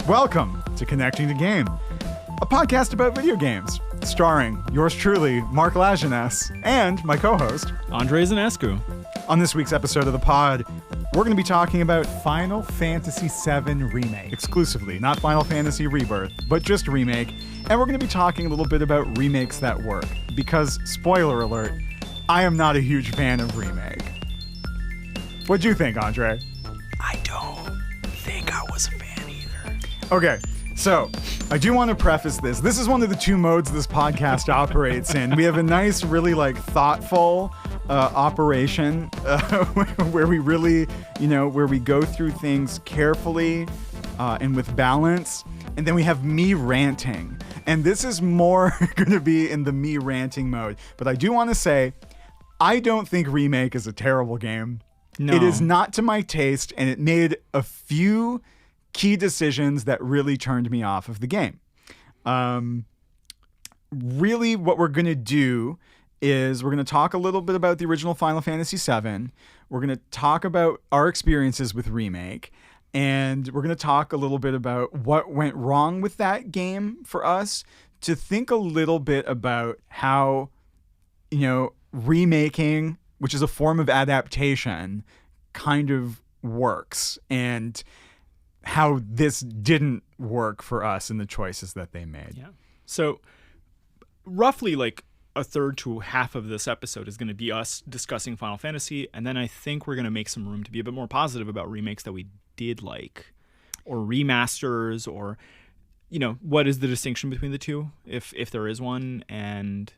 Welcome to Connecting the Game, a podcast about video games, starring yours truly, Marc Lajeunesse, and my co-host, Andrei Zanescu. On this week's episode of the pod, we're going to be talking about Final Fantasy VII Remake, exclusively, not Final Fantasy Rebirth, but just Remake, and we're going to be talking a little bit about remakes that work, because, spoiler alert, I am not a huge fan of Remake. What'd you think, Andrei? I don't think I was a fan either. Okay, so I do want to preface this. This is one of the two modes this podcast operates in. We have a nice, really thoughtful operation where we really, where we go through things carefully and with balance. And then we have me ranting. And this is more going to be in the me ranting mode. But I do want to say, I don't think Remake is a terrible game. No. It is not to my taste, and it made a few key decisions that really turned me off of the game. Really, what we're going to do is we're going to talk a little bit about the original Final Fantasy VII. We're going to talk about our experiences with Remake, and we're going to talk a little bit about what went wrong with that game for us, to think a little bit about how, remaking, which is a form of adaptation, kind of works, and how this didn't work for us in the choices that they made. Yeah. So roughly a third to half of this episode is going to be us discussing Final Fantasy, and then I think we're going to make some room to be a bit more positive about remakes that we did like, or remasters, or what is the distinction between the two, if there is one, and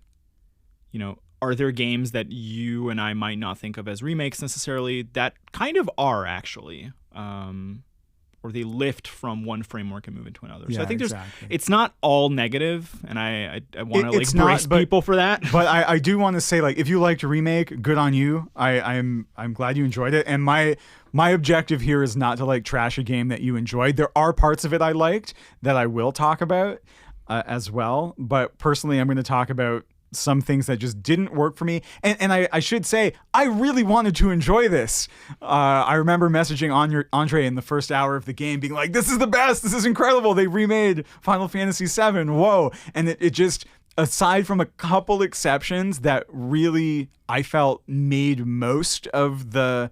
are there games that you and I might not think of as remakes necessarily that kind of are actually, or they lift from one framework and move into another. Yeah, so I think exactly. It's not all negative, and I want to brace but, people for that. But I do want to say, if you liked Remake, good on you. I'm glad you enjoyed it. And my objective here is not to trash a game that you enjoyed. There are parts of it I liked that I will talk about as well. But personally, I'm going to talk about some things that just didn't work for me. And I should say, I really wanted to enjoy this. I remember messaging Andrei in the first hour of the game being like, this is the best. This is incredible. They remade Final Fantasy VII. Whoa. And it just, aside from a couple exceptions that really, I felt, made most of the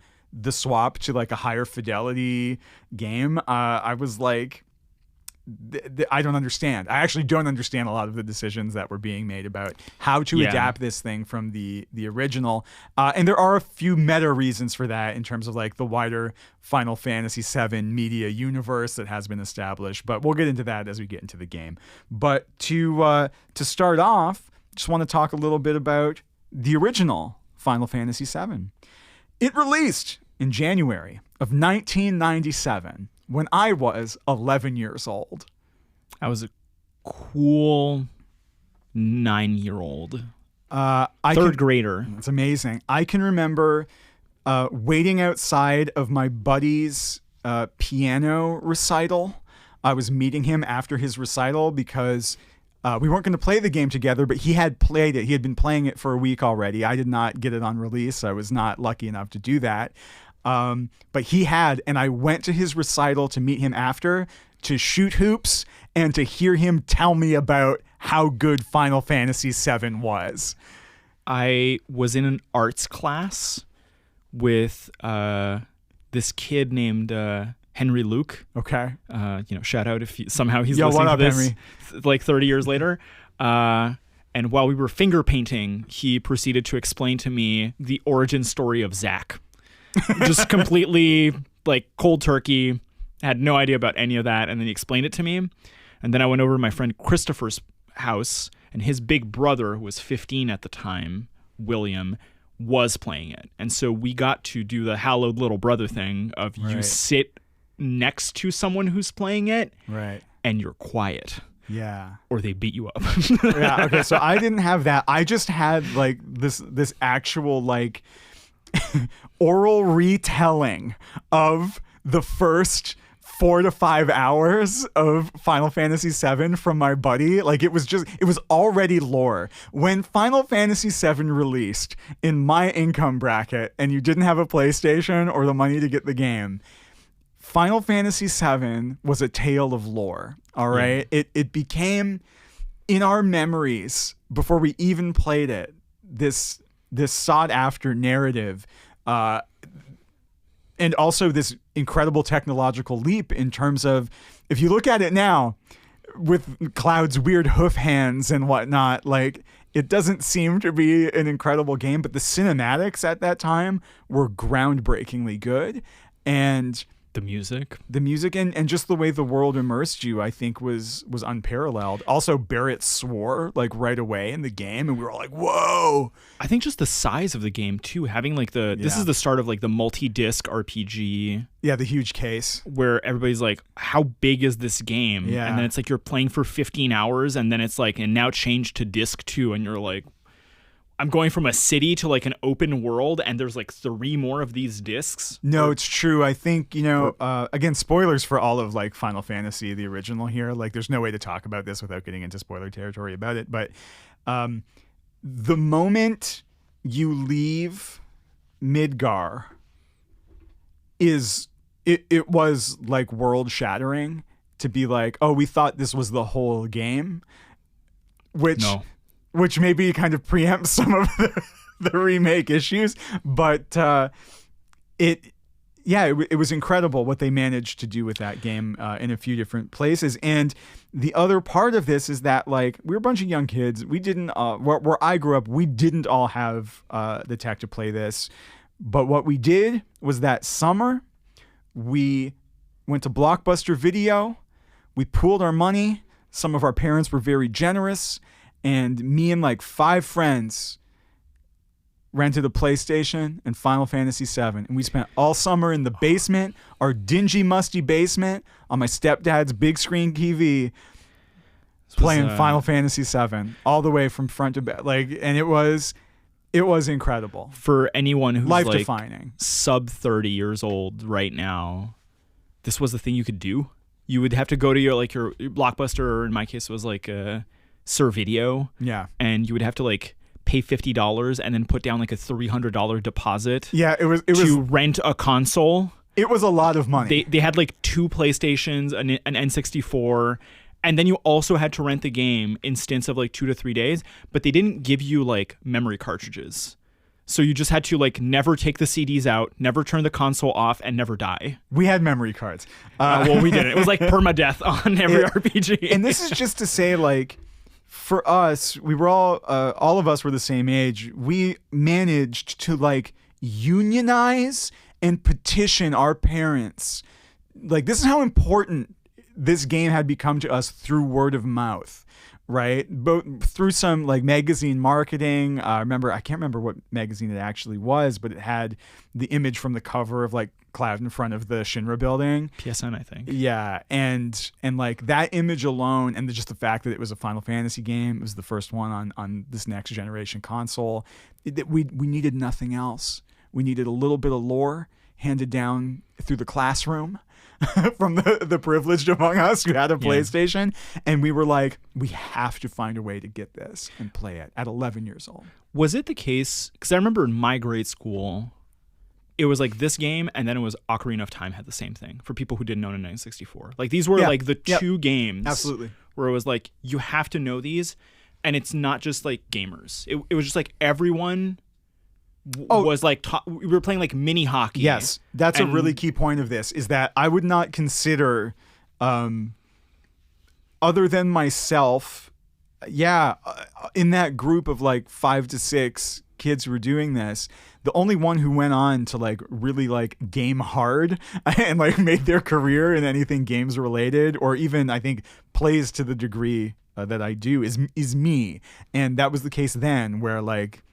swap to a higher fidelity game, I was like, I don't understand. I actually don't understand a lot of the decisions that were being made about how to adapt this thing from the original. And there are a few meta reasons for that in terms of the wider Final Fantasy VII media universe that has been established. But we'll get into that as we get into the game. But to start off, just want to talk a little bit about the original Final Fantasy VII. It released in January of 1997. When I was 11 years old. I was a cool 9-year-old. Third grader. It's amazing. I can remember waiting outside of my buddy's piano recital. I was meeting him after his recital because we weren't going to play the game together, but he had played it. He had been playing it for a week already. I did not get it on release. I was not lucky enough to do that. But he had, and I went to his recital to meet him after, to shoot hoops and to hear him tell me about how good Final Fantasy VII was. I was in an arts class with this kid named Henry Luke. Okay. Shout out if somehow he's Yo, listening what up, to this Henry? 30 years later. And while we were finger painting, he proceeded to explain to me the origin story of Zack. Just completely cold turkey, had no idea about any of that, and then he explained it to me. And then I went over to my friend Christopher's house, and his big brother, who was 15 at the time, William, was playing it. And so we got to do the hallowed little brother thing of you sit next to someone who's playing it, right, and you're quiet. Yeah. Or they beat you up. Yeah, okay, so I didn't have that. I just had this actual oral retelling of the first 4 to 5 hours of Final Fantasy VII from my buddy. It was already lore. When Final Fantasy VII released in my income bracket and you didn't have a PlayStation or the money to get the game, Final Fantasy VII was a tale of lore. All right, it became in our memories before we even played it this sought after narrative, and also this incredible technological leap in terms of, if you look at it now with Cloud's weird hoof hands and whatnot, like, it doesn't seem to be an incredible game, but the cinematics at that time were groundbreakingly good. And the music and just the way the world immersed you, I think was unparalleled. Also, Barrett swore like right away in the game, and we were all like, whoa. I think just the size of the game too, having like this is the start of like the multi-disc RPG. Yeah, the huge case. Where everybody's like, how big is this game? Yeah. And then it's like you're playing for 15 hours, and then it's like, and now changed to disc 2, and you're like, I'm going from a city to like an open world, and there's like 3 more of these discs. No, it's true. I think, again, spoilers for all of like Final Fantasy, the original here. Like, there's no way to talk about this without getting into spoiler territory about it. But the moment you leave Midgar it was like world shattering to be like, oh, we thought this was the whole game, which maybe kind of preempts some of the remake issues, but it was incredible what they managed to do with that game in a few different places. And the other part of this is that, like, we were a bunch of young kids. We didn't, where I grew up, we didn't all have the tech to play this. But what we did was that summer, we went to Blockbuster Video. We pooled our money. Some of our parents were very generous. And me and like 5 friends rented a PlayStation and Final Fantasy VII. And we spent all summer in the basement, our dingy, musty basement, on my stepdad's big screen TV, playing Final Fantasy VII all the way from front to back. Like, and it was incredible. For anyone who's life-defining, sub 30 years old right now, this was the thing you could do. You would have to go to your Blockbuster, or in my case it was like Sir Video. Yeah. And you would have to like pay $50 and then put down like a $300 deposit. Yeah, it was to rent a console. It was a lot of money. They had like 2 PlayStations, an N64, and then you also had to rent the game in stints of like 2 to 3 days, but they didn't give you like memory cartridges. So you just had to like never take the CDs out, never turn the console off, and never die. We had memory cards. Well, we didn't. It was like permadeath on every RPG. And this is just to say, like, for us, we were all of us were the same age. We managed to like unionize and petition our parents. Like, this is how important this game had become to us through word of mouth, right? But through some like magazine marketing. I can't remember what magazine it actually was, but it had the image from the cover of like Cloud in front of the Shinra building. PSN, I think. Yeah, and like that image alone, and just the fact that it was a Final Fantasy game, it was the first one on this next generation console. We needed nothing else. We needed a little bit of lore handed down through the classroom from the privileged among us who had a PlayStation, and we were like, we have to find a way to get this and play it at 11 years old. Was it the case? Because I remember in my grade school, it was like this game, and then it was Ocarina of Time had the same thing for people who didn't own a N64. Like, these were like the 2 games, absolutely, where it was like, you have to know these, and it's not just like gamers. It was just like everyone was like we were playing like mini hockey. Yes, that's a really key point of this, is that I would not consider, other than myself, in that group of like 5 to 6 kids who were doing this, the only one who went on to like really like game hard and like made their career in anything games related, or even I think plays to the degree that I do, is me. And that was the case then, where like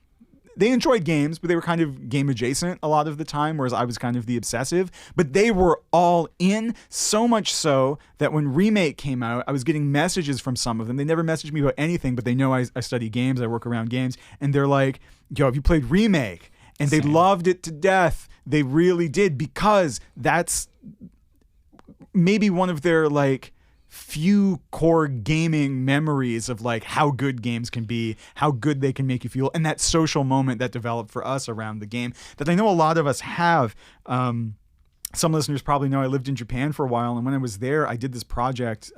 they enjoyed games, but they were kind of game adjacent a lot of the time, whereas I was kind of the obsessive. But they were all in, so much so that when Remake came out, I was getting messages from some of them. They never messaged me about anything, but they know I study games, I work around games, and they're like, yo, have you played Remake? And they loved it to death. They really did, because that's maybe one of their like few core gaming memories of like how good games can be, how good they can make you feel, and that social moment that developed for us around the game that I know a lot of us have. some listeners probably know I lived in Japan for a while, and when I was there, I did this project,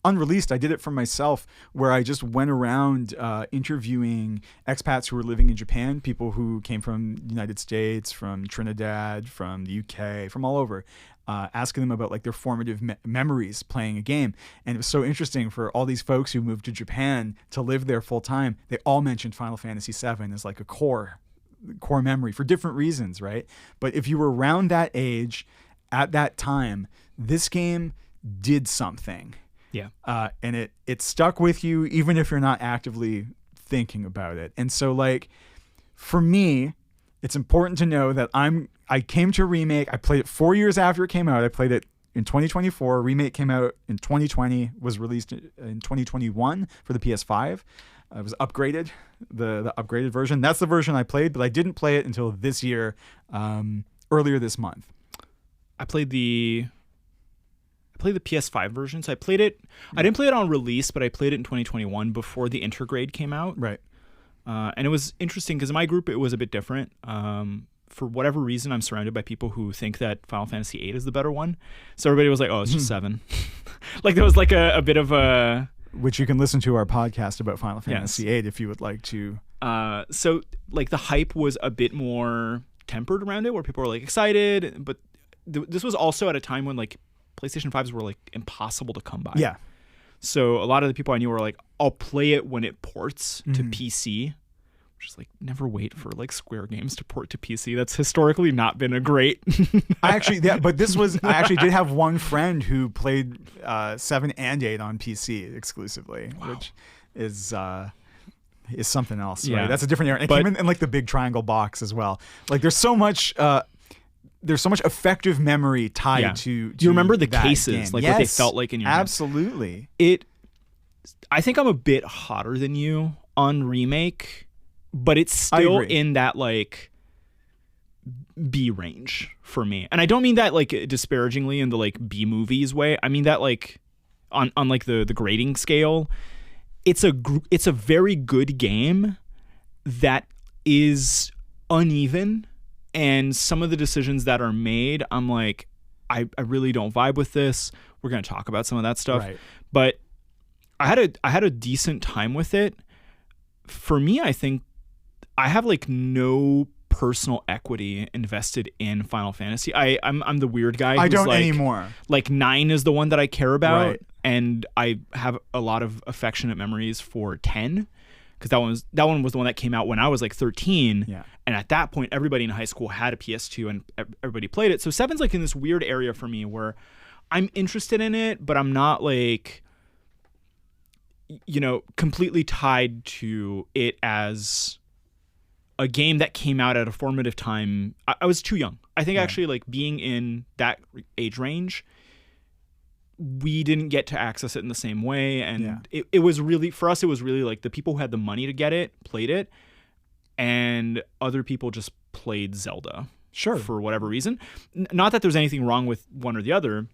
unreleased. I did it for myself, where I just went around interviewing expats who were living in Japan, people who came from the United States, from Trinidad, from the UK, from all over, asking them about like their formative memories playing a game. And it was so interesting for all these folks who moved to Japan to live there full time. They all mentioned Final Fantasy VII as like a core memory for different reasons, right? But if you were around that age at that time, this game did something. Yeah. And it stuck with you even if you're not actively thinking about it. And so like for me, it's important to know that I came to Remake. I played it 4 years after it came out. I played it in 2024. Remake came out in 2020, was released in 2021 for the PS5. It was upgraded, the upgraded version. That's the version I played, but I didn't play it until this year, earlier this month. I played the PS5 version. So I played it. I didn't play it on release, but I played it in 2021 before the Intergrade came out. Right. And it was interesting because in my group it was a bit different. For whatever reason, I'm surrounded by people who think that Final Fantasy VIII is the better one. So everybody was like, "Oh, it's just 7." Like there was like a bit of a. Which you can listen to our podcast about Final Fantasy VIII if you would like to. So like the hype was a bit more tempered around it, where people were like excited, but this was also at a time when like PlayStation 5s were like impossible to come by. Yeah. So a lot of the people I knew were like, I'll play it when it ports to PC. Which is like, never wait for like Square games to port to PC. That's historically not been a great. I actually did have one friend who played 7 and 8 on PC exclusively, which is something else. Right? Yeah. That's a different era. It came in like the big triangle box as well. Like there's so much effective memory tied to. Do you remember the cases, game. like yes, what they felt like in your absolutely. Hand? I think I'm a bit hotter than you on Remake, but it's still in that like B range for me. And I don't mean that like disparagingly in the like B movies way. I mean that like on like the grading scale. It's a very good game that is uneven, and some of the decisions that are made, I'm like, I really don't vibe with this. We're gonna talk about some of that stuff, right. But I had a decent time with it. For me, I think I have like no personal equity invested in Final Fantasy. I'm the weird guy. I don't like, anymore. Like 9 is the one that I care about, right. And I have a lot of affectionate memories for 10, because that one was the one that came out when I was like 13. Yeah. And at that point, everybody in high school had a PS2 and everybody played it. So 7's like in this weird area for me where I'm interested in it, but I'm not like, completely tied to it as a game that came out at a formative time. I was too young. I think actually like being in that age range, we didn't get to access it in the same way. And it was really, for us, it was really like the people who had the money to get it played it, and other people just played Zelda. Sure. For whatever reason. Not that there's anything wrong with one or the other.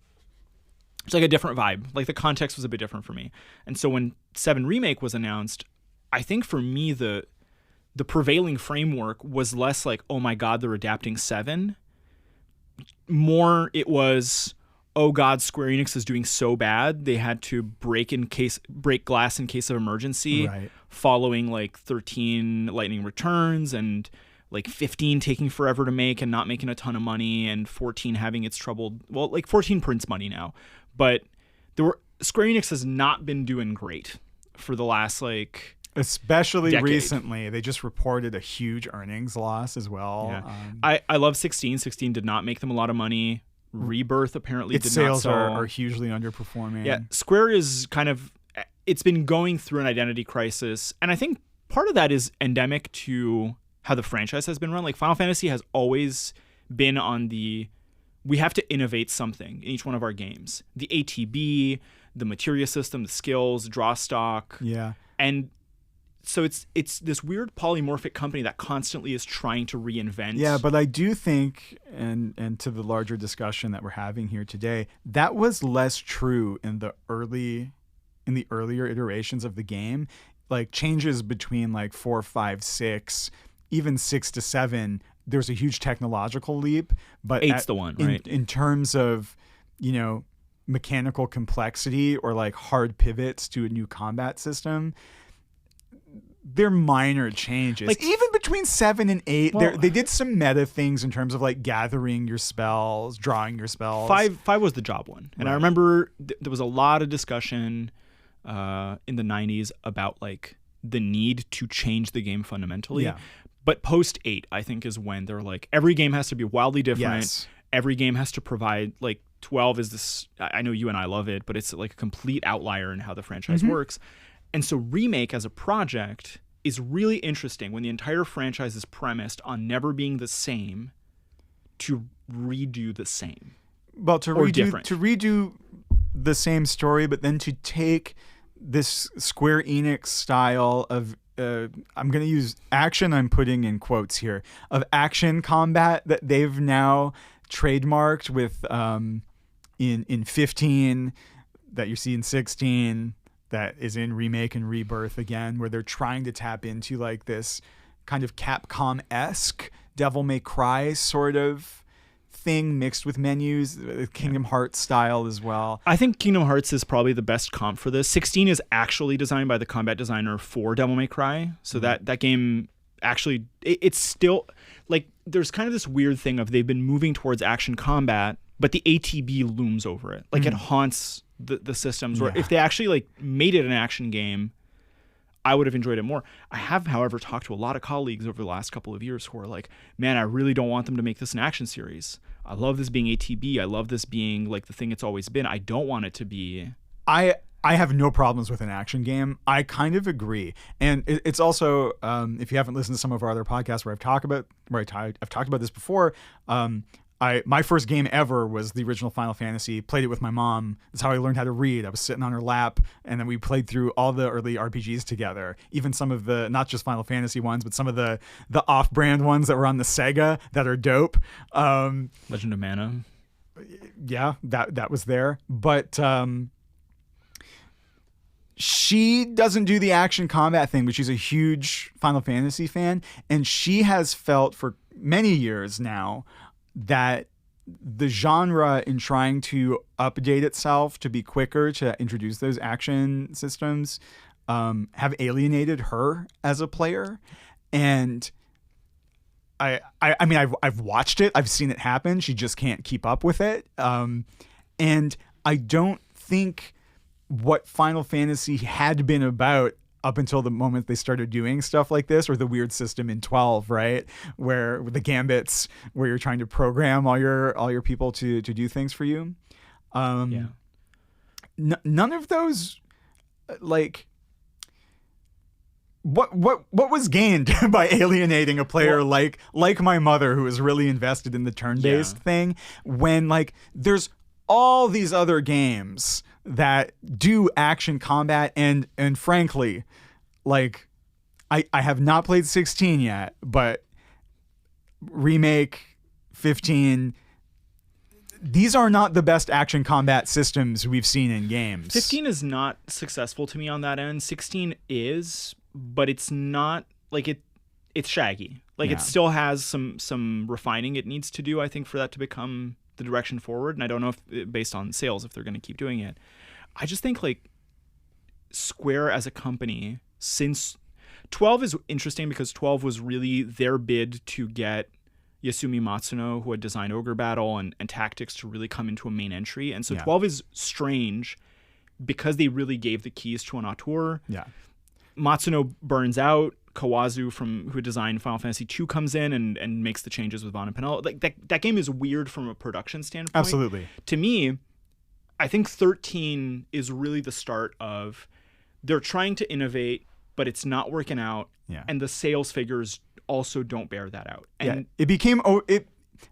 It's like a different vibe. Like the context was a bit different for me. And so when 7 Remake was announced, I think for me the prevailing framework was less like, oh my God, they're adapting 7. More it was, oh God, Square Enix is doing so bad they had to break glass in case of emergency, right. Following like 13 Lightning Returns and like 15 taking forever to make and not making a ton of money, and 14 having its troubled. Well, like 14 prints money now, but Square Enix has not been doing great for the last like. Especially decade. Recently, they just reported a huge earnings loss as well. Yeah. I love 16. 16 did not make them a lot of money. Rebirth apparently its did sales not sell. are hugely underperforming. Yeah, Square is it's been going through an identity crisis, and I think part of that is endemic to how the franchise has been run. Like Final Fantasy has always been on we have to innovate something in each one of our games. The ATB, the materia system, the skills, draw stock. Yeah. And so it's this weird polymorphic company that constantly is trying to reinvent. Yeah, but I do think, and to the larger discussion that we're having here today, that was less true in the earlier iterations of the game. Like changes between like 4, 5, 6, even 6 to 7 there's a huge technological leap, but Eight's the one, right? In terms of, mechanical complexity or like hard pivots to a new combat system, they're minor changes. Like, even between 7 and 8, well, they did some meta things in terms of like gathering your spells, drawing your spells. 5 was the job one, and I remember there was a lot of discussion in the 90s about like the need to change the game fundamentally. Yeah. But post 8, I think, is when they're like, every game has to be wildly different. Yes. Every game has to provide, like, 12 is this, I know you and I love it, but it's like a complete outlier in how the franchise works. And so Remake as a project is really interesting when the entire franchise is premised on never being the same to redo the same. Well, to redo the same story, but then to take this Square Enix style of I'm going to use action, I'm putting in quotes here, of action combat that they've now trademarked with in 15, that you see in 16, that is in Remake and Rebirth again, where they're trying to tap into like this kind of Capcom-esque Devil May Cry sort of thing mixed with menus, Kingdom Hearts style as well. I think Kingdom Hearts is probably the best comp for this. 16 is actually designed by the combat designer for Devil May Cry, so that game actually, it's still like, there's kind of this weird thing of they've been moving towards action combat, but the ATB looms over it. Like, it haunts the systems, where if they actually like made it an action game, I would have enjoyed it more. I have, however, talked to a lot of colleagues over the last couple of years who are like, man, I really don't want them to make this an action series. I love this being ATB. I love this being like the thing it's always been. I don't want it to be. I have no problems with an action game. I kind of agree. And it's also, if you haven't listened to some of our other podcasts where I've talked about this before, my first game ever was the original Final Fantasy. Played it with my mom. That's how I learned how to read. I was sitting on her lap, and then we played through all the early RPGs together. Even some of the, not just Final Fantasy ones, but some of the off-brand ones that were on the Sega that are dope. Legend of Mana. Yeah, that was there. But she doesn't do the action combat thing, but she's a huge Final Fantasy fan, and she has felt for many years now that the genre, in trying to update itself to be quicker to introduce those action systems, have alienated her as a player. And I mean, I've watched it. I've seen it happen. She just can't keep up with it. And I don't think what Final Fantasy had been about up until the moment they started doing stuff like this, or the weird system in 12, right, where with the gambits, where you're trying to program all your people to do things for you. None of those, like, what was gained by alienating a player like my mother, who is really invested in the turn-based thing, when like there's all these other games that do action combat, and frankly, like, I have not played 16 yet, but Remake, 15, these are not the best action combat systems we've seen in games. 15 is not successful to me on that end. 16 is, but it's not like it's shaggy. Like, it still has some refining it needs to do, I think, for that to become the direction forward. And I don't know if, based on sales, if they're going to keep doing it. I just think like Square as a company, since 12 is interesting because 12 was really their bid to get Yasumi Matsuno, who had designed Ogre Battle and Tactics, to really come into a main entry. And so 12 is strange because they really gave the keys to an auteur. Yeah. Matsuno burns out. Kawazu, who designed Final Fantasy II, comes in and makes the changes with Vaughn and Pinello. Like, that game is weird from a production standpoint. Absolutely. To me, I think 13 is really the start of, they're trying to innovate, but it's not working out. Yeah. And the sales figures also don't bear that out. And it became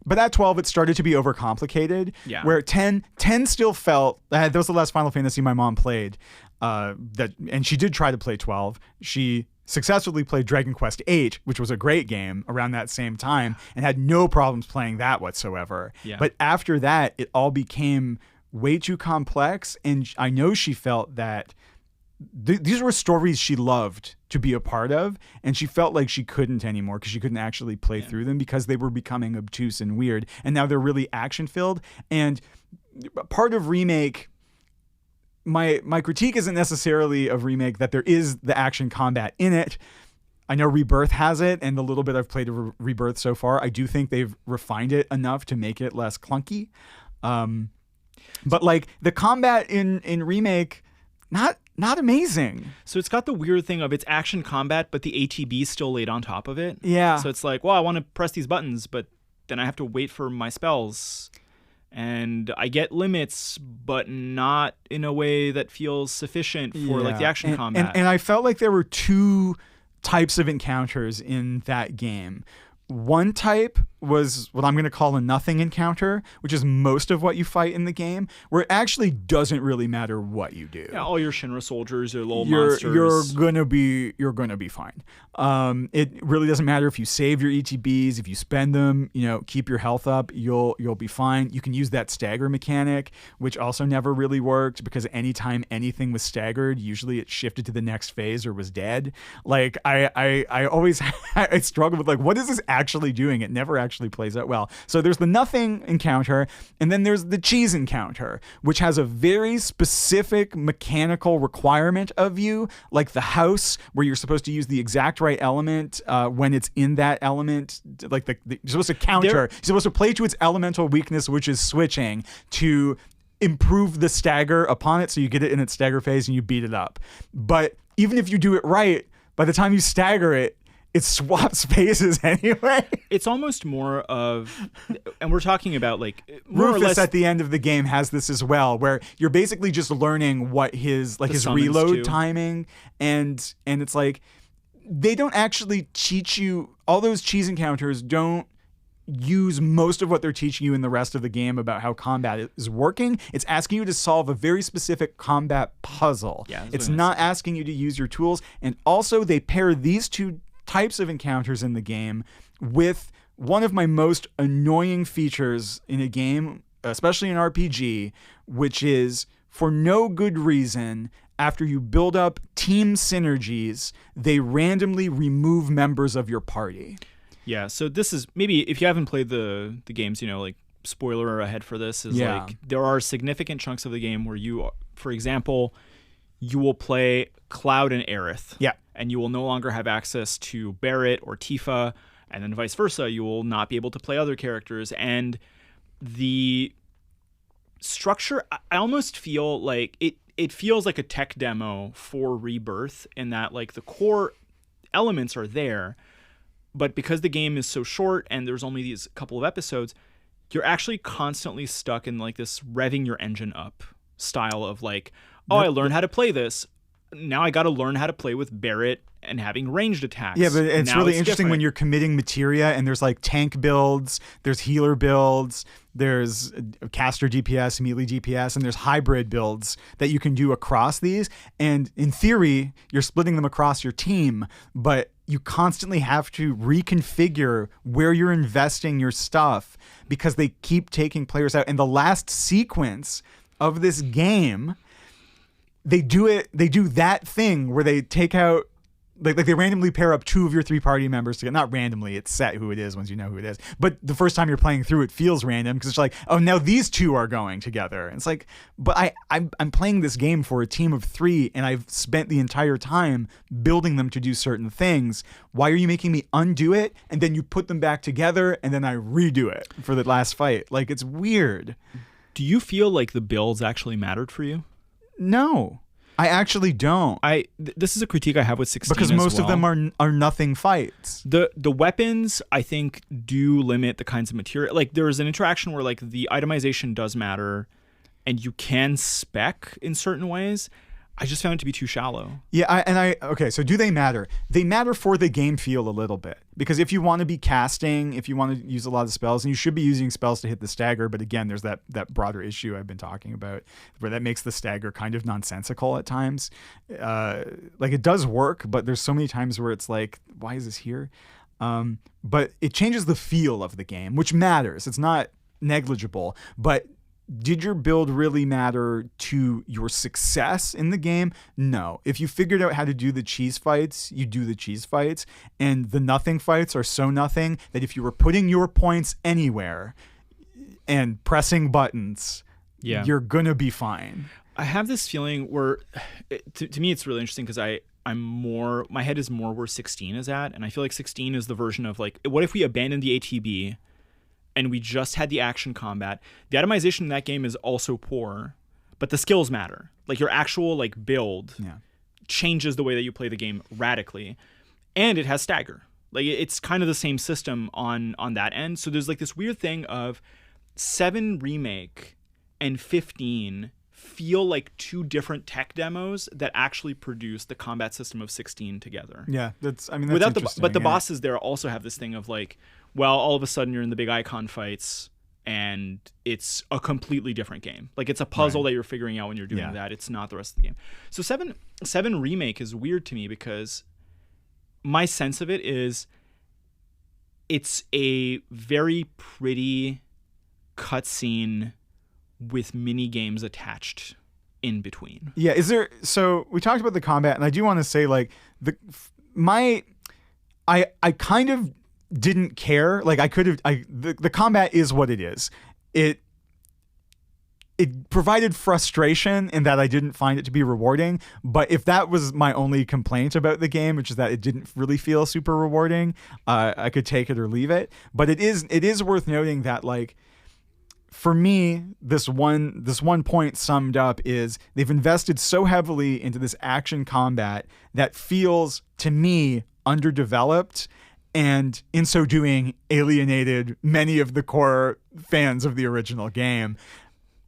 but at 12 it started to be overcomplicated. Yeah. Where 10 still felt that was the last Final Fantasy my mom played. And she did try to play 12. She successfully played Dragon Quest VIII, which was a great game around that same time, and had no problems playing that whatsoever. Yeah. But after that, it all became way too complex, and I know she felt that these were stories she loved to be a part of, and she felt like she couldn't anymore because she couldn't actually play through them because they were becoming obtuse and weird, and now they're really action filled. And part of Remake, my critique isn't necessarily of Remake that there is the action combat in it. I know Rebirth has it, and the little bit I've played of Rebirth so far, I do think they've refined it enough to make it less clunky. But like the combat in Remake, not amazing. So it's got the weird thing of it's action combat, but the ATB is still laid on top of it. Yeah. So it's like, well, I want to press these buttons, but then I have to wait for my spells. And I get limits, but not in a way that feels sufficient for like the action combat. And I felt like there were two types of encounters in that game. One type was what I'm going to call a nothing encounter, which is most of what you fight in the game, where it actually doesn't really matter what you do. Yeah, all your Shinra soldiers, your little monsters. You're gonna be fine. It really doesn't matter if you save your ETBs, if you spend them, keep your health up, you'll be fine. You can use that stagger mechanic, which also never really worked because anytime anything was staggered, usually it shifted to the next phase or was dead. Like I always I struggled with like, what is this actually doing? It never actually plays out well. So there's the nothing encounter, and then there's the cheese encounter, which has a very specific mechanical requirement of you, like the house, where you're supposed to use the exact right element when it's in that element. Like you're supposed to counter. You're supposed to play to its elemental weakness, which is switching, to improve the stagger upon it, so you get it in its stagger phase and you beat it up. But even if you do it right, by the time you stagger it, it swaps phases anyway. It's almost more of, and we're talking about like more Rufus or less at the end of the game has this as well, where you're basically just learning what his reload timing, and it's like they don't actually teach you. All those cheese encounters don't use most of what they're teaching you in the rest of the game about how combat is working. It's asking you to solve a very specific combat puzzle. Yeah, it's not asking you to use your tools. And also they pair these two types of encounters in the game with one of my most annoying features in a game, especially an RPG, which is, for no good reason, after you build up team synergies, they randomly remove members of your party. Yeah, so this is, maybe if you haven't played the games, like spoiler ahead for this is like there are significant chunks of the game where you, for example, you will play Cloud and Aerith. Yeah. And you will no longer have access to Barret or Tifa, and then vice versa. You will not be able to play other characters. And the structure, I almost feel like it feels like a tech demo for Rebirth, in that like the core elements are there, but because the game is so short and there's only these couple of episodes, you're actually constantly stuck in like this revving your engine up style of like, I learned how to play this. Now I got to learn how to play with Barret and having ranged attacks. Yeah, but it's really interesting when you're committing materia, and there's like tank builds, there's healer builds, there's caster DPS, melee DPS, and there's hybrid builds that you can do across these. And in theory, you're splitting them across your team, but you constantly have to reconfigure where you're investing your stuff because they keep taking players out. And the last sequence of this game, they do that thing where they take out, like they randomly pair up two of your three party members together. Not randomly, it's set who it is once you know who it is. But the first time you're playing through, it feels random because it's like, oh, now these two are going together. And it's like, but I'm playing this game for a team of three, and I've spent the entire time building them to do certain things. Why are you making me undo it, and then you put them back together, and then I redo it for the last fight? Like, it's weird. Do you feel like the builds actually mattered for you? No, I actually don't. This is a critique I have with 16 because most of them are nothing fights. The weapons, I think, do limit the kinds of material. Like there's an interaction where like the itemization does matter, and you can spec in certain ways. I just found it to be too shallow. Yeah, okay, so do they matter? They matter for the game feel a little bit. Because if you want to be casting, if you want to use a lot of spells, and you should be using spells to hit the stagger, but again, there's that broader issue I've been talking about, where that makes the stagger kind of nonsensical at times. Like, it does work, but there's so many times where it's like, why is this here? But it changes the feel of the game, which matters. It's not negligible, but did your build really matter to your success in the game? No. If you figured out how to do the cheese fights, you do the cheese fights. And the nothing fights are so nothing that if you were putting your points anywhere and pressing buttons, you're going to be fine. I have this feeling where, to me, it's really interesting because my head is more where 16 is at. And I feel like 16 is the version of like, what if we abandoned the ATB and we just had the action combat? The itemization in that game is also poor, but the skills matter. Like your actual like build changes the way that you play the game radically, and it has stagger. Like it's kind of the same system on that end. So there's like this weird thing of 7 Remake and 15 feel like 2 different tech demos that actually produce the combat system of 16 together. Yeah, that's without interesting. But the bosses there also have this thing of like, well, all of a sudden you're in the big icon fights and it's a completely different game. Like it's a puzzle that you're figuring out when you're doing that. It's not the rest of the game. So 7 Remake is weird to me because my sense of it is it's a very pretty cutscene with mini games attached in between. Yeah, so we talked about the combat, and I do want to say like I kind of didn't care. Like the combat is what it is. It provided frustration in that I didn't find it to be rewarding. But if that was my only complaint about the game, which is that it didn't really feel super rewarding, I could take it or leave it. But it is worth noting that like, for me, this one point summed up is they've invested so heavily into this action combat that feels to me underdeveloped, and in so doing alienated many of the core fans of the original game.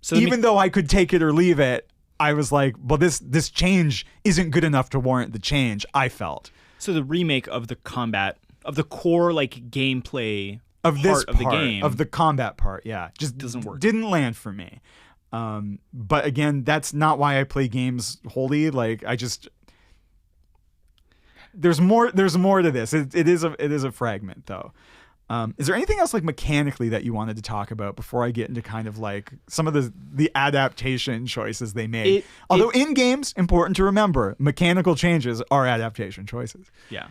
So even though I could take it or leave it, I was like, well, this change isn't good enough to warrant the change, I felt. So the remake of the combat, of the core like gameplay of this part of the game, of the combat part, just doesn't work. Didn't land for me. But again, that's not why I play games wholly. Like there's more to this. It is a fragment though. Is there anything else like mechanically that you wanted to talk about before I get into kind of like some of the adaptation choices they made? Although in games, important to remember, mechanical changes are adaptation choices. Yeah.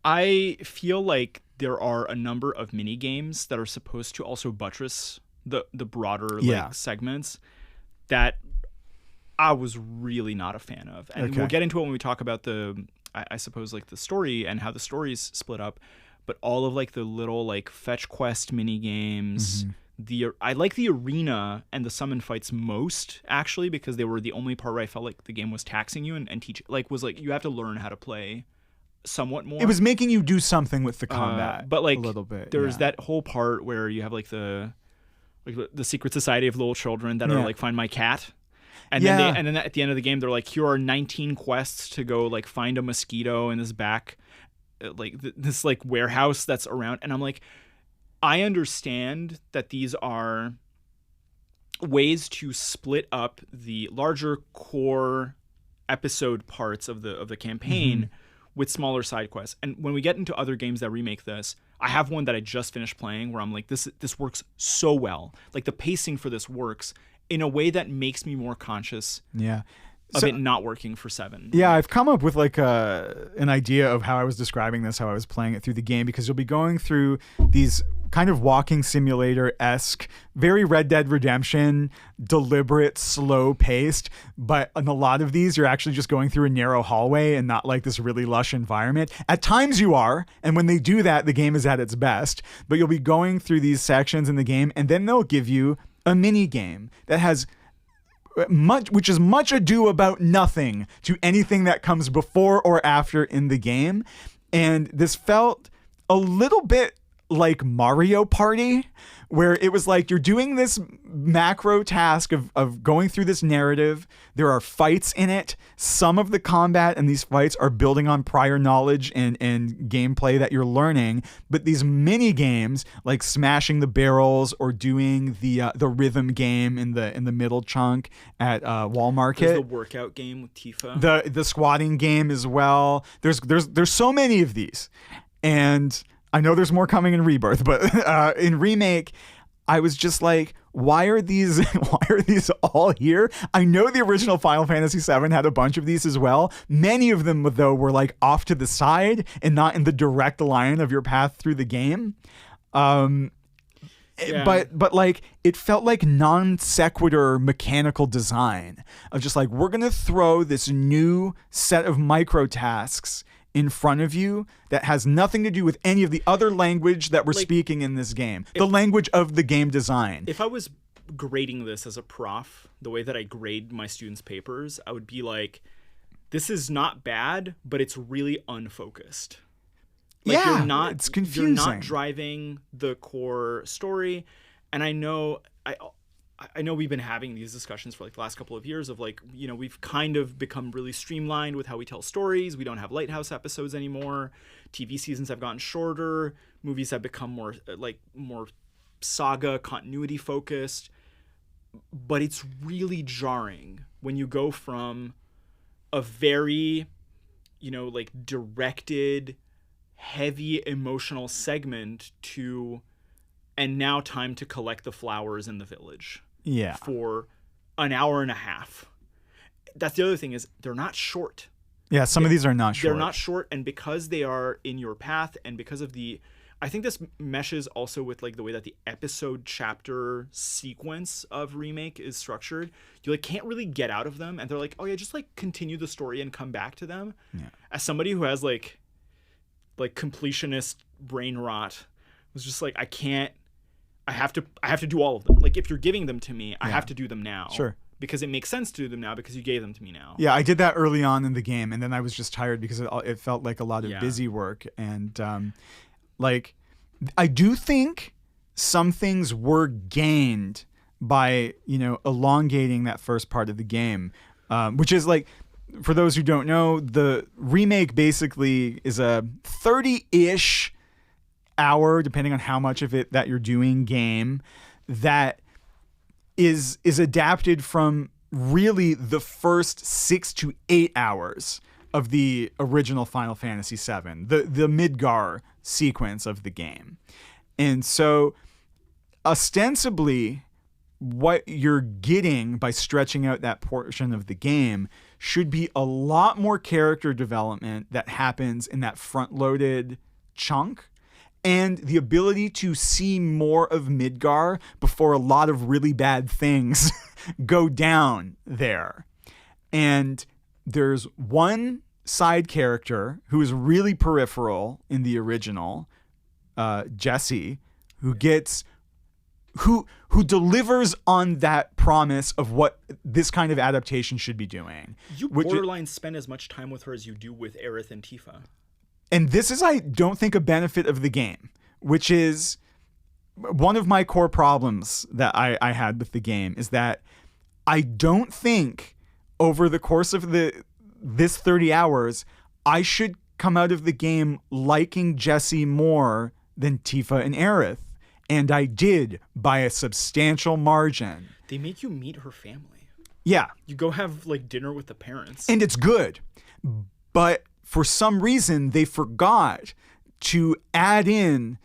I feel like there are a number of mini games that are supposed to also buttress the broader segments that I was really not a fan of. And we'll get into it when we talk about I suppose like the story and how the story's split up. But all of like the little like fetch quest mini games, I like the arena and the summon fights most actually, because they were the only part where I felt like the game was taxing you and teach was like you have to learn how to play somewhat more. It was making you do something with the combat, but like a little bit. There's that whole part where you have like the secret society of little children that are like find my cat. And then at the end of the game, they're like, here are 19 quests to go like find a mosquito in this back, like this like warehouse that's around. And I'm like, I understand that these are ways to split up the larger core episode parts of the campaign with smaller side quests. And when we get into other games that remake this, I have one that I just finished playing where I'm like, this works so well. Like the pacing for this works in a way that makes me more conscious of it not working for 7. Yeah, I've come up with like an idea of how I was describing this, how I was playing it through the game, because you'll be going through these kind of walking simulator-esque, very Red Dead Redemption, deliberate, slow-paced, but in a lot of these, you're actually just going through a narrow hallway and not like this really lush environment. At times you are, and when they do that, the game is at its best, but you'll be going through these sections in the game, and then they'll give you a mini game that has which is much ado about nothing to anything that comes before or after in the game. And this felt a little bit like Mario Party, where it was like you're doing this macro task of going through this narrative. There are fights in it. Some of the combat and these fights are building on prior knowledge and gameplay that you're learning. But these mini games, like smashing the barrels or doing the rhythm game in the middle chunk at Wall Market. There's the workout game with Tifa. The squatting game as well. There's so many of these, and I know there's more coming in Rebirth, but in Remake, I was just like, why are these all here? I know the original Final Fantasy VII had a bunch of these as well. Many of them, though, were like off to the side and not in the direct line of your path through the game. But like it felt like non sequitur mechanical design of just like, we're gonna throw this new set of micro tasks in front of you that has nothing to do with any of the other language that we're speaking in this game. The language of the game design. If I was grading this as a prof, the way that I grade my students' papers, I would be like, this is not bad, but it's really unfocused. Like, yeah, it's confusing. You're not driving the core story. And I know we've been having these discussions for like the last couple of years of like, you know, we've kind of become really streamlined with how we tell stories. We don't have Lighthouse episodes anymore. TV seasons have gotten shorter. Movies have become more saga continuity focused. But it's really jarring when you go from a very, you know, like directed, heavy emotional segment to, and now time to collect the flowers in the village. Yeah. For an hour and a half. That's the other thing, is they're not short. Yeah, some of these are not short. They're not short, and because they are in your path, and because of I think this meshes also with like the way that the episode chapter sequence of Remake is structured. You like can't really get out of them, and they're like, oh yeah, just like continue the story and come back to them. Yeah. As somebody who has like completionist brain rot, was just like, I have to do all of them. Like, if you're giving them to me, I have to do them now. Sure. Because it makes sense to do them now because you gave them to me now. Yeah, I did that early on in the game, and then I was just tired because it felt like a lot of busy work. And like, I do think some things were gained by, you know, elongating that first part of the game, which is like, for those who don't know, the remake basically is a 30-ish hour, depending on how much of it that you're doing, game that is adapted from really the first 6 to 8 hours of the original Final Fantasy VII, the Midgar sequence of the game. And so ostensibly what you're getting by stretching out that portion of the game should be a lot more character development that happens in that front-loaded chunk, and the ability to see more of Midgar before a lot of really bad things go down there. And there's one side character who is really peripheral in the original, Jesse, who delivers on that promise of what this kind of adaptation should be doing. You borderline spend as much time with her as you do with Aerith and Tifa. And this is, I don't think, a benefit of the game, which is one of my core problems that I had with the game, is that I don't think over the course of this 30 hours, I should come out of the game liking Jessie more than Tifa and Aerith. And I did, by a substantial margin. They make you meet her family. Yeah. You go have like dinner with the parents. And it's good. But for some reason, they forgot to add in,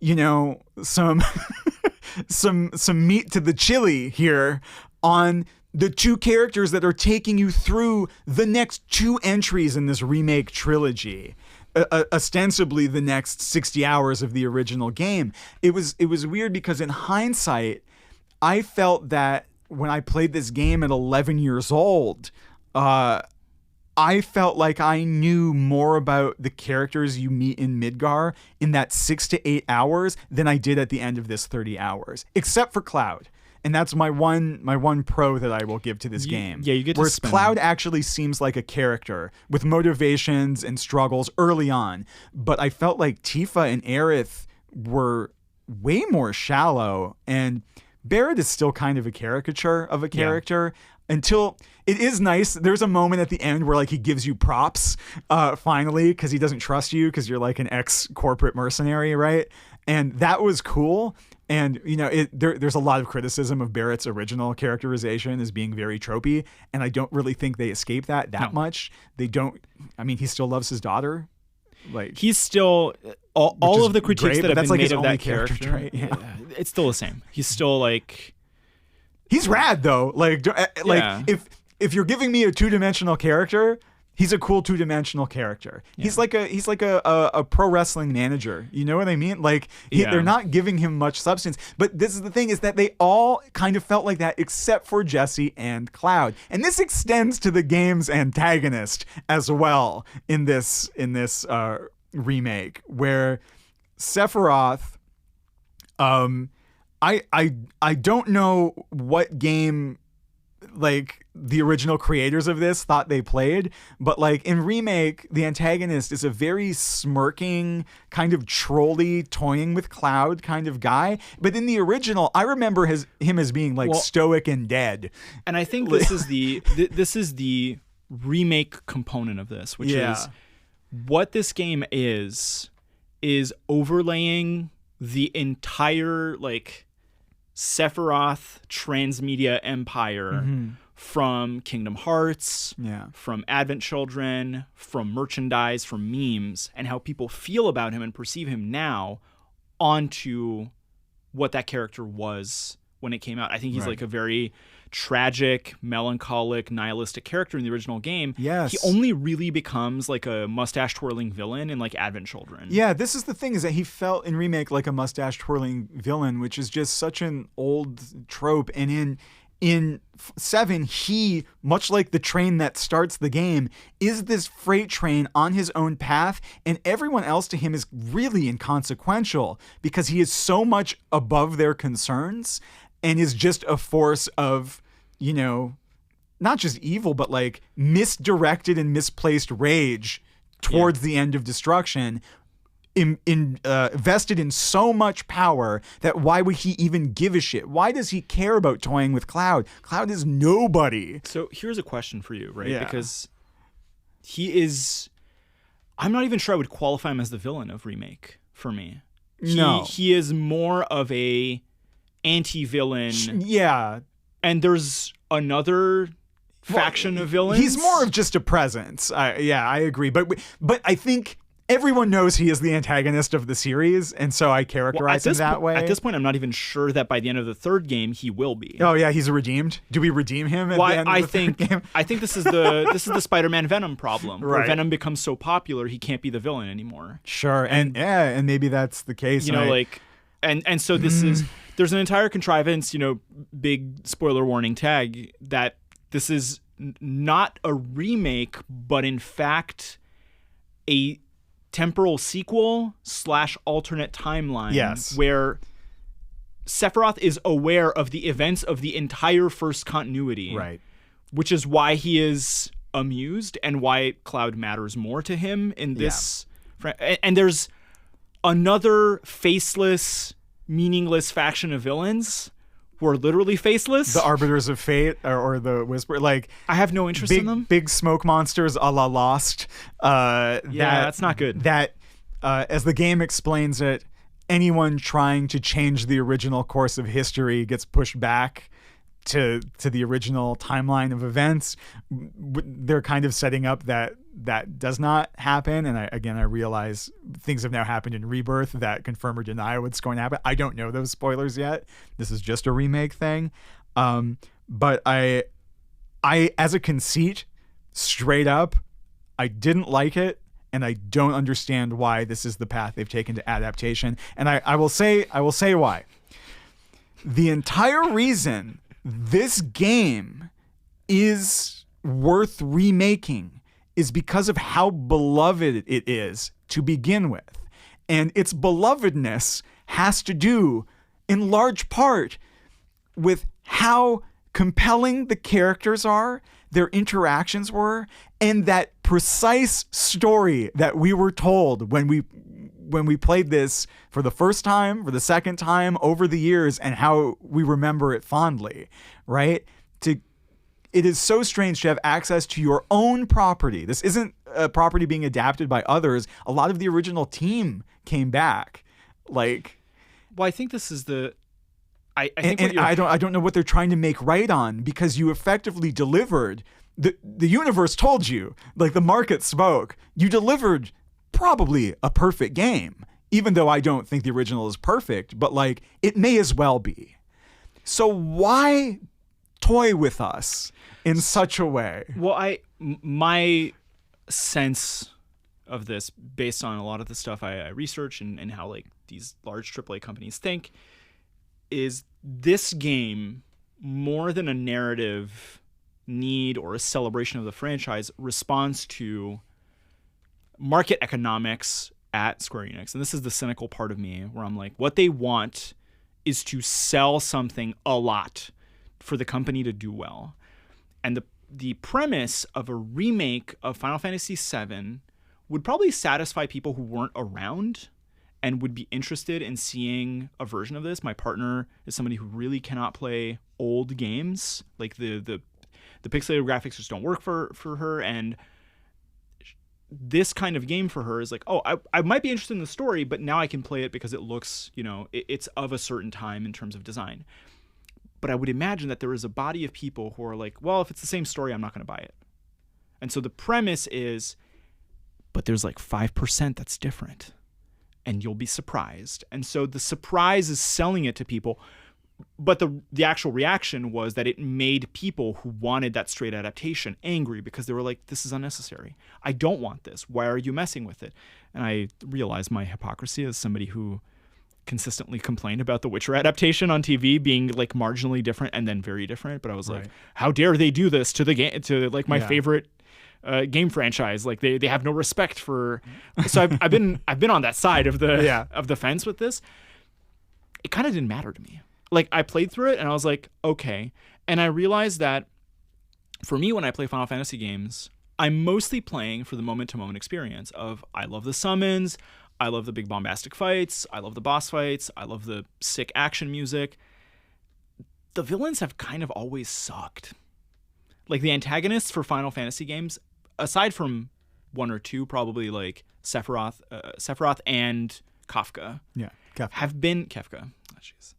you know, some some meat to the chili here on the two characters that are taking you through the next 2 entries in this remake trilogy. Ostensibly the next 60 hours of the original game. It was weird because in hindsight, I felt that when I played this game at 11 years old, I felt like I knew more about the characters you meet in Midgar in that 6 to 8 hours than I did at the end of this 30 hours, except for Cloud. And that's my one pro that I will give to this game. Yeah, you get to Whereas Cloud actually seems like a character with motivations and struggles early on. But I felt like Tifa and Aerith were way more shallow. And Barrett is still kind of a caricature of a character until it is nice. There's a moment at the end where like he gives you props finally because he doesn't trust you because you're like an ex-corporate mercenary, right? And that was cool. And, you know, there's a lot of criticism of Barrett's original characterization as being very tropey. And I don't really think they escape that much. They don't. I mean, he still loves his daughter. Like, he's still all of the critiques great, that have that's been like made of that character trait. Yeah. It's still the same. He's still like He's rad though. Like Yeah. if you're giving me a 2-dimensional character, he's a cool 2-dimensional character. Yeah. He's like a pro wrestling manager. You know what I mean? Like they're not giving him much substance. But this is the thing, is that they all kind of felt like that except for Jesse and Cloud. And this extends to the game's antagonist as well in this remake, where Sephiroth, I don't know what game like the original creators of this thought they played, but like in Remake, the antagonist is a very smirking, kind of trolly, toying with Cloud kind of guy. But in the original, I remember him as being like stoic and dead. And I think this is the remake component of this, which is what this game is overlaying the entire like Sephiroth transmedia empire from Kingdom Hearts, from Advent Children, from merchandise, from memes, and how people feel about him and perceive him now onto what that character was when it came out. I think he's like a very tragic, melancholic, nihilistic character in the original game. Yes. He only really becomes like a mustache-twirling villain in like Advent Children. Yeah, this is the thing, is that he felt in Remake like a mustache-twirling villain, which is just such an old trope. And in 7, he, much like the train that starts the game, is this freight train on his own path, and everyone else to him is really inconsequential because he is so much above their concerns and is just a force of, you know, not just evil, but like misdirected and misplaced rage towards the end of destruction, vested in so much power that why would he even give a shit? Why does he care about toying with Cloud? Cloud is nobody. So here's a question for you, right? Yeah. Because he is, I'm not even sure I would qualify him as the villain of Remake for me. He is more of a anti-villain. Yeah. And there's another faction of villains. He's more of just a presence. I agree. But I think everyone knows he is the antagonist of the series, and so I characterize him that way. At this point, I'm not even sure that by the end of the third game he will be. Oh yeah, he's redeemed. Do we redeem him at the end of the third game? I think this is the Spider-Man Venom problem. Right. Where Venom becomes so popular he can't be the villain anymore. Sure, and maybe that's the case. You know, and so this is, there's an entire contrivance, you know, big spoiler warning tag, that this is not a remake, but in fact a temporal sequel / alternate timeline, where Sephiroth is aware of the events of the entire first continuity, right? Which is why he is amused and why Cloud matters more to him in this. And there's another faceless, meaningless faction of villains who are literally faceless. The Arbiters of Fate or the Whisper. Like, I have no interest in them. Big smoke monsters a la Lost. That's not good. That, as the game explains it, anyone trying to change the original course of history gets pushed back to the original timeline of events. They're kind of setting up that does not happen. And I realize things have now happened in Rebirth that confirm or deny what's going to happen. I don't know those spoilers yet. This is just a remake thing. But I, as a conceit, straight up, I didn't like it. And I don't understand why this is the path they've taken to adaptation. And I will say why. The entire reason this game is worth remaking is because of how beloved it is to begin with. And its belovedness has to do, in large part, with how compelling the characters are, their interactions were, and that precise story that we were told when we played this for the first time, for the second time, over the years, and how we remember it fondly, right? It is so strange to have access to your own property. This isn't a property being adapted by others. A lot of the original team came back. Like, well, I think this is the... I don't know what they're trying to make right on, because you effectively delivered... The universe told you, like the market spoke, you delivered probably a perfect game, even though I don't think the original is perfect, but like it may as well be. So why toy with us in such a way. Well, my sense of this, based on a lot of the stuff I research and how like these large AAA companies think, is this game, more than a narrative need or a celebration of the franchise, responds to market economics at Square Enix. And this is the cynical part of me where I'm like, what they want is to sell something a lot for the company to do well. And the premise of a remake of Final Fantasy VII would probably satisfy people who weren't around and would be interested in seeing a version of this. My partner is somebody who really cannot play old games. Like the pixelated graphics just don't work for her, and this kind of game for her is like, oh, I might be interested in the story, but now I can play it because it looks, it's of a certain time in terms of design. But I would imagine that there is a body of people who are like, well, if it's the same story, I'm not going to buy it. And so the premise is, but there's like 5% that's different, and you'll be surprised. And so the surprise is selling it to people. But the actual reaction was that it made people who wanted that straight adaptation angry because they were like, this is unnecessary. I don't want this. Why are you messing with it? And I realized my hypocrisy as somebody who consistently complained about the Witcher adaptation on TV being like marginally different and then very different. But I was like, how dare they do this to the game, to like my favorite game franchise? Like they have no respect for. So I've been on that side of the fence with this. It kind of didn't matter to me. Like, I played through it and I was like, okay. And I realized that for me, when I play Final Fantasy games, I'm mostly playing for the moment-to-moment experience of, I love the summons, I love the big bombastic fights, I love the boss fights, I love the sick action music. The villains have kind of always sucked. Like, the antagonists for Final Fantasy games, aside from one or two, probably like Sephiroth and Kafka. Yeah, Kafka. Have been... Kefka. Oh, jeez.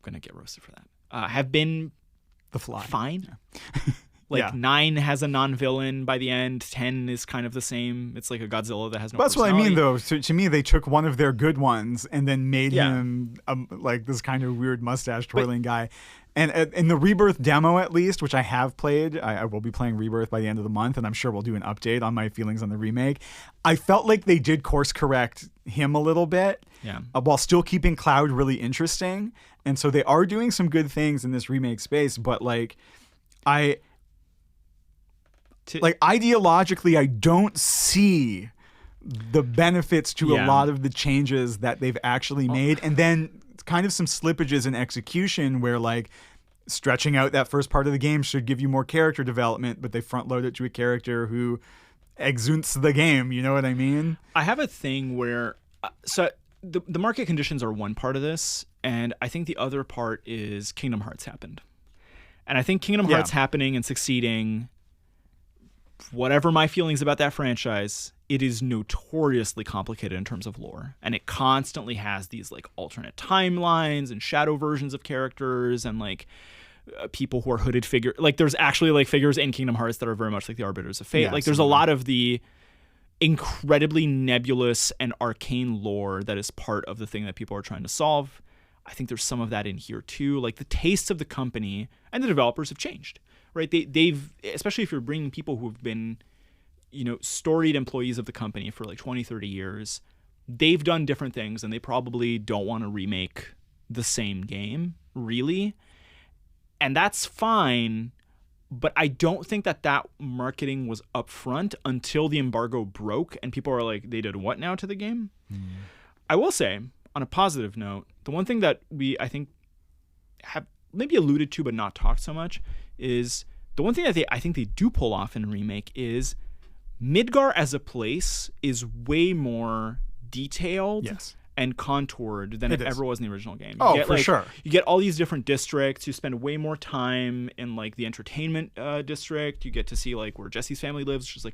Gonna get roasted for that. Have been the Fly fine. Yeah. 9 has a non-villain by the end. 10 is kind of the same. It's like a Godzilla that has no That's what I personality. mean, though. To me, they took one of their good ones and then made him like this kind of weird mustache twirling guy. And in the Rebirth demo, at least, which I have played, I will be playing Rebirth by the end of the month, and I'm sure we'll do an update on my feelings on the remake. I felt like they did course correct him a little bit, while still keeping Cloud really interesting. And so they are doing some good things in this remake space, but ideologically, I don't see the benefits to a lot of the changes that they've actually made. And then kind of some slippages in execution where like stretching out that first part of the game should give you more character development, but they front load it to a character who exudes the game. You know what I mean? I have a thing where, so the market conditions are one part of this. And I think the other part is Kingdom Hearts happened. And I think Kingdom Hearts happening and succeeding, whatever my feelings about that franchise, it is notoriously complicated in terms of lore. And it constantly has these like alternate timelines and shadow versions of characters and like people who are hooded figures. Like there's actually like figures in Kingdom Hearts that are very much like the Arbiters of Fate. Yeah, like there's a lot of the incredibly nebulous and arcane lore that is part of the thing that people are trying to solve. I think there's some of that in here too. Like the tastes of the company and the developers have changed, right? They've, especially if you're bringing people who've been, storied employees of the company for like 20, 30 years, they've done different things and they probably don't want to remake the same game, really. And that's fine, but I don't think that marketing was upfront until the embargo broke and people are like, they did what now to the game? I will say, on a positive note, the one thing that I think have maybe alluded to but not talked so much is the one thing that I think they do pull off in Remake is Midgar as a place is way more detailed and contoured than it ever was in the original game. Sure. You get all these different districts. You spend way more time in like the entertainment district. You get to see like where Jesse's family lives, which is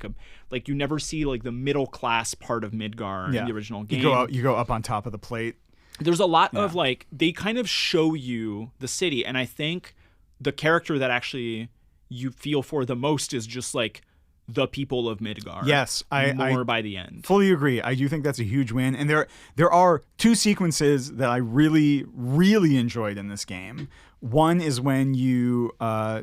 like you never see like the middle class part of Midgar in the original game. You go up on top of the plate. There's a lot of like, they kind of show you the city. And I think the character that actually you feel for the most is just like the people of Midgar. Yes, I by the end. Fully agree. I do think that's a huge win. And there are two sequences that I really, really enjoyed in this game. One is when you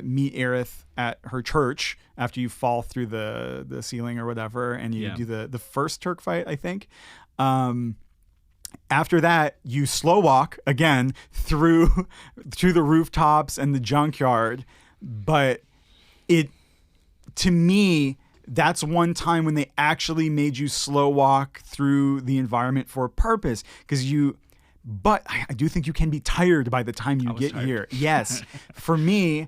meet Aerith at her church after you fall through the ceiling or whatever, and you do the first Turk fight, I think. After that, you slow walk again through the rooftops and the junkyard. But to me, that's one time when they actually made you slow walk through the environment for a purpose. But I do think you can be tired by the time you get here. Yes. For me,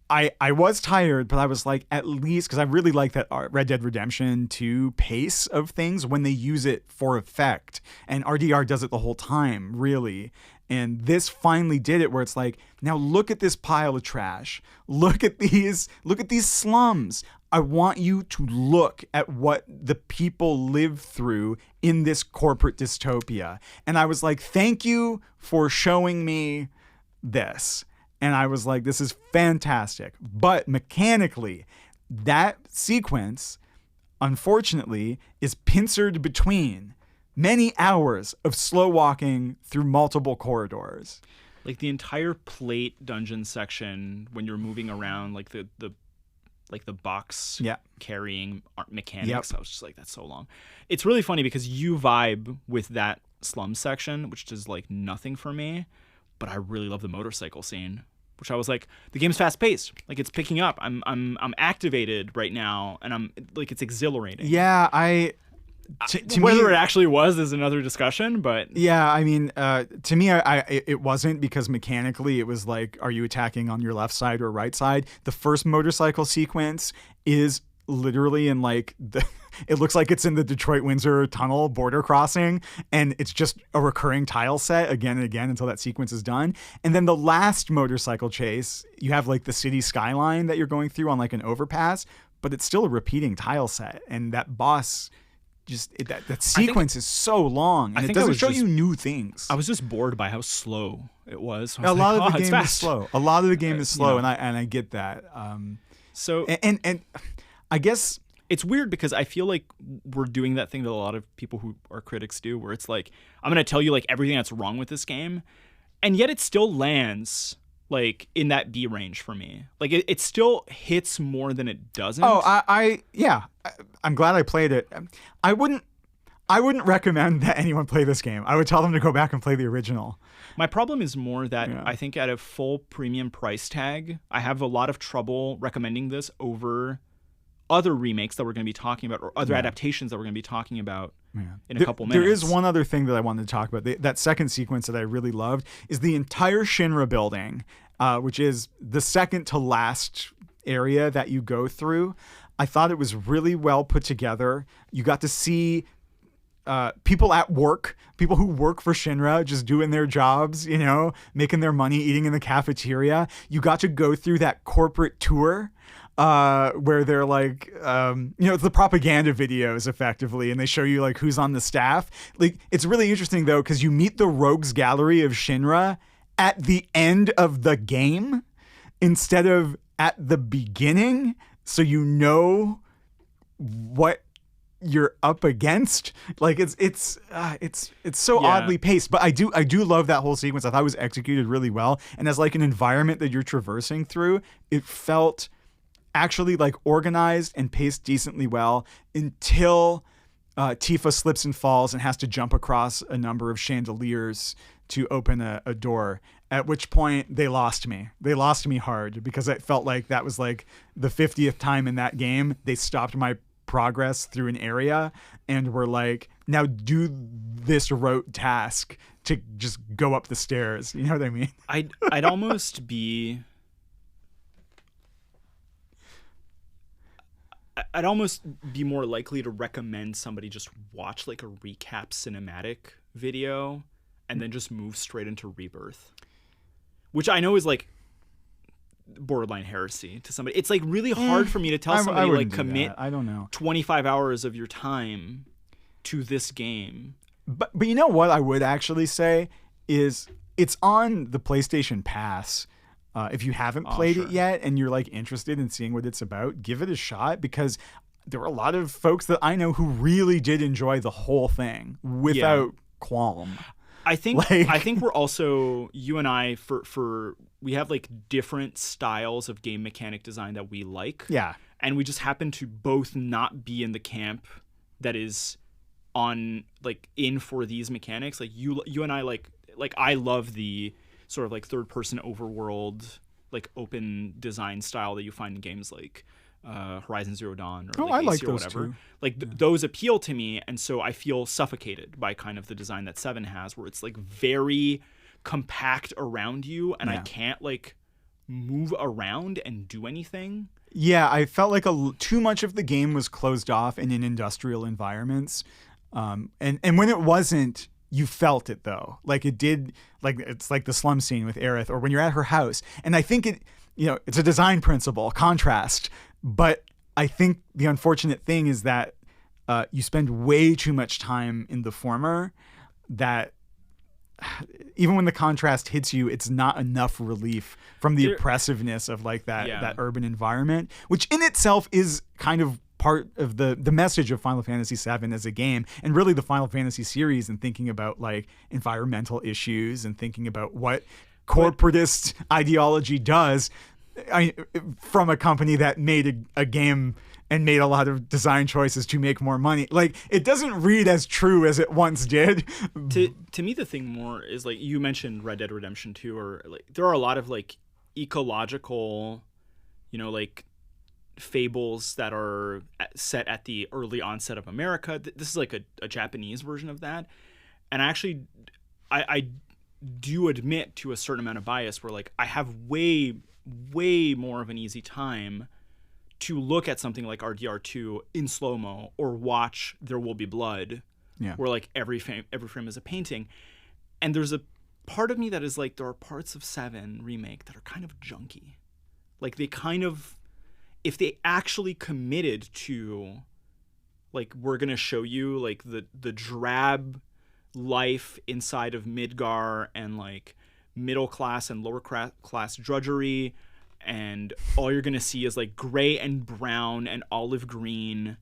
I was tired, but I was like, at least, because I really like that Red Dead Redemption 2 pace of things when they use it for effect. And RDR does it the whole time, really. And this finally did it where it's like, now look at this pile of trash. Look at these slums. I want you to look at what the people live through in this corporate dystopia. And I was like, thank you for showing me this. And I was like, this is fantastic. But mechanically, that sequence, unfortunately, is pincered between many hours of slow walking through multiple corridors. Like the entire plate dungeon section, when you're moving around, like the box carrying mechanics, I was just like, that's so long. It's really funny because you vibe with that slum section, which does like nothing for me, but I really love the motorcycle scene, which I was like, the game's fast paced, like it's picking up. I'm activated right now, and I'm like, it's exhilarating. Yeah, to whether me, it actually was is another discussion, but yeah, I mean, to me, it wasn't, because mechanically it was like, are you attacking on your left side or right side? The first motorcycle sequence is literally in like it looks like it's in the Detroit-Windsor tunnel border crossing, and it's just a recurring tile set again and again until that sequence is done. And then the last motorcycle chase, you have like the city skyline that you're going through on like an overpass, but it's still a repeating tile set, and that boss. That sequence is so long, and it doesn't show you new things. I was just bored by how slow it was. A lot of the game is slow. A lot of the game is slow, and I get that. So and I guess it's weird because I feel like we're doing that thing that a lot of people who are critics do, where it's like, I'm going to tell you like everything that's wrong with this game, and yet it still lands like in that B range for me. Like it still hits more than it doesn't. Oh, I'm glad I played it. I wouldn't recommend that anyone play this game. I would tell them to go back and play the original. My problem is more that I think at a full premium price tag, I have a lot of trouble recommending this over other remakes that we're going to be talking about, or other adaptations that we're going to be talking about in a couple minutes. There is one other thing that I wanted to talk about. That second sequence that I really loved is the entire Shinra building, which is the second to last area that you go through. I thought it was really well put together. You got to see people at work, people who work for Shinra, just doing their jobs, making their money, eating in the cafeteria. You got to go through that corporate tour where they're like, it's the propaganda videos effectively, and they show you like who's on the staff. Like, it's really interesting though, because you meet the rogues gallery of Shinra at the end of the game instead of at the beginning, so you know what you're up against. Like it's so oddly paced, but I do love that whole sequence. I thought it was executed really well, and as like an environment that you're traversing through, it felt actually like organized and paced decently well until Tifa slips and falls and has to jump across a number of chandeliers to open a door, at which point they lost me. They lost me hard, because it felt like that was like the 50th time in that game they stopped my progress through an area and were like, now do this rote task to just go up the stairs. You know what I mean? I'd almost be more likely to recommend somebody just watch like a recap cinematic video and then just move straight into Rebirth, which I know is like borderline heresy to somebody. It's like really hard for me to tell somebody like commit, I don't know, 25 hours of your time to this game. But you know what I would actually say is it's on the PlayStation Pass. If you haven't played it yet and you're like interested in seeing what it's about, give it a shot, because there were a lot of folks that I know who really did enjoy the whole thing without qualm. I think we're also, you and I, for like different styles of game mechanic design that we like. Yeah. And we just happen to both not be in the camp that is on like in for these mechanics. Like you and I like I love the sort of like third person overworld, like open design style that you find in games like Horizon Zero Dawn or I like AC or those whatever. too. Like those appeal to me, and so I feel suffocated by kind of the design that 7 has, where it's like very compact around you, and I can't like move around and do anything. Yeah, I felt like too much of the game was closed off and in industrial environments, and when it wasn't, you felt it though. Like it did, like it's like the slum scene with Aerith, or when you're at her house. And I think it's a design principle, contrast. But I think the unfortunate thing is that you spend way too much time in the former, that even when the contrast hits you, it's not enough relief from the oppressiveness of like that urban environment, which in itself is kind of part of the message of Final Fantasy VII as a game, and really the Final Fantasy series, and thinking about like environmental issues and thinking about what corporatist ideology does. From a company that made a game and made a lot of design choices to make more money. Like, it doesn't read as true as it once did. To me, the thing more is, like, you mentioned Red Dead Redemption 2, or like there are a lot of like ecological, like fables that are set at the early onset of America. This is like a Japanese version of that. And actually, I do admit to a certain amount of bias where like I have way more of an easy time to look at something like RDR2 in slow-mo, or watch There Will Be Blood, where like every frame is a painting. And there's a part of me that is like, there are parts of 7 Remake that are kind of junky. Like they kind of, if they actually committed to like, we're going to show you like the drab life inside of Midgar and like middle class and lower class drudgery, and all you're gonna see is like gray and brown and olive green.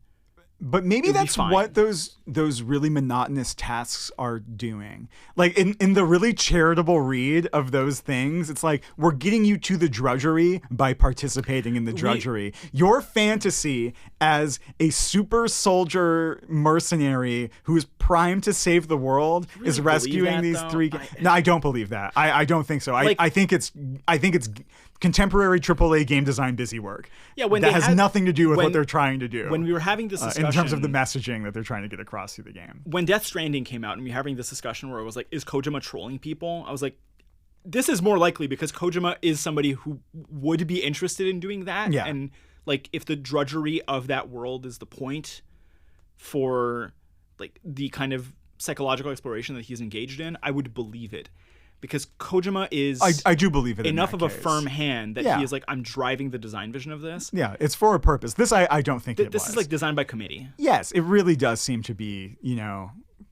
But maybe that's what those really monotonous tasks are doing. Like in the really charitable read of those things, it's like, we're getting you to the drudgery by participating in the drudgery. Your fantasy as a super soldier mercenary who's primed to save the world is rescuing these three. No, I don't believe that. I don't think so. I think it's contemporary AAA game design busy work. Yeah, that has nothing to do with what they're trying to do. When we were having this discussion, in terms of the messaging that they're trying to get across through the game. When Death Stranding came out and we were having this discussion where it was like, is Kojima trolling people? I was like, this is more likely because Kojima is somebody who would be interested in doing that. Yeah. And like, if the drudgery of that world is the point for like the kind of psychological exploration that he's engaged in, I would believe it. Because Kojima is, I do believe it, enough of case. a firm hand that he is like, I'm driving the design vision of this. Yeah, it's for a purpose. This I don't think it was. This is like designed by committee. Yes, it really does seem to be,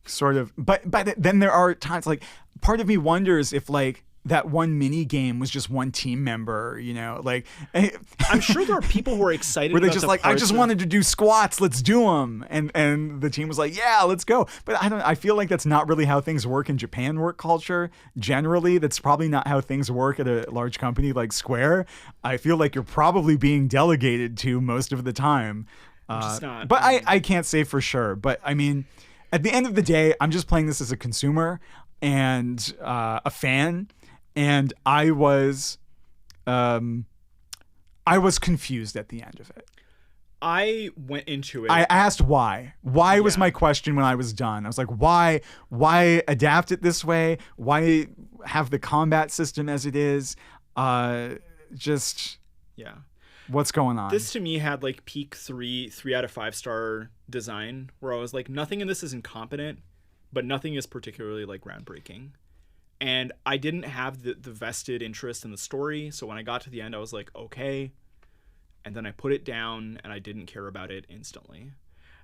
sort of. But then there are times, like, part of me wonders if like that one mini game was just one team member, like. I'm sure there are people who are excited. Were they just like, I just wanted to do squats, let's do them, and the team was like, yeah, let's go. But I feel like that's not really how things work in Japan work culture. Generally, that's probably not how things work at a large company like Square. I feel like you're probably being delegated to most of the time. Just not. But I can't say for sure. But I mean, at the end of the day, I'm just playing this as a consumer and a fan. And I was confused at the end of it. I went into it. I asked why. Why was my question when I was done. I was like, why adapt it this way? Why have the combat system as it is? What's going on? This to me had like peak 3 out of 5 star design, where I was like, nothing in this is incompetent, but nothing is particularly like groundbreaking. And I didn't have the vested interest in the story. So when I got to the end, I was like, okay. And then I put it down and I didn't care about it instantly.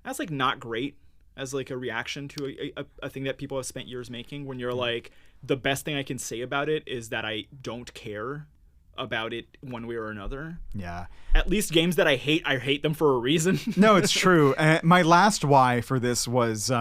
That's like not great as like a reaction to a thing that people have spent years making, when you're like, the best thing I can say about it is that I don't care about it one way or another. Yeah. At least games that I hate them for a reason. No, it's true. My last why for this was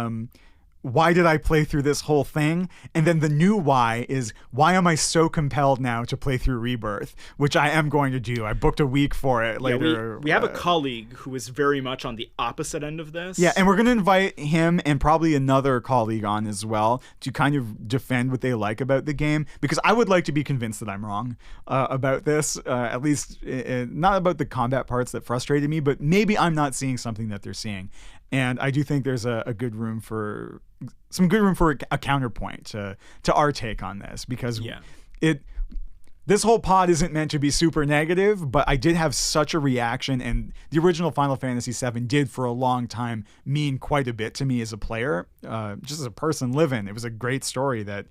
why did I play through this whole thing? And then the new why is, why am I so compelled now to play through Rebirth, which I am going to do. I booked a week for it later. We have a colleague who is very much on the opposite end of this. Yeah, and we're going to invite him and probably another colleague on as well to kind of defend what they like about the game, because I would like to be convinced that I'm wrong about this, at least not about the combat parts that frustrated me, but maybe I'm not seeing something that they're seeing. And I do think there's a good room for a counterpoint to our take on this, because this whole pod isn't meant to be super negative, but I did have such a reaction, and the original Final Fantasy VII did for a long time mean quite a bit to me as a player, just as a person living. It was a great story that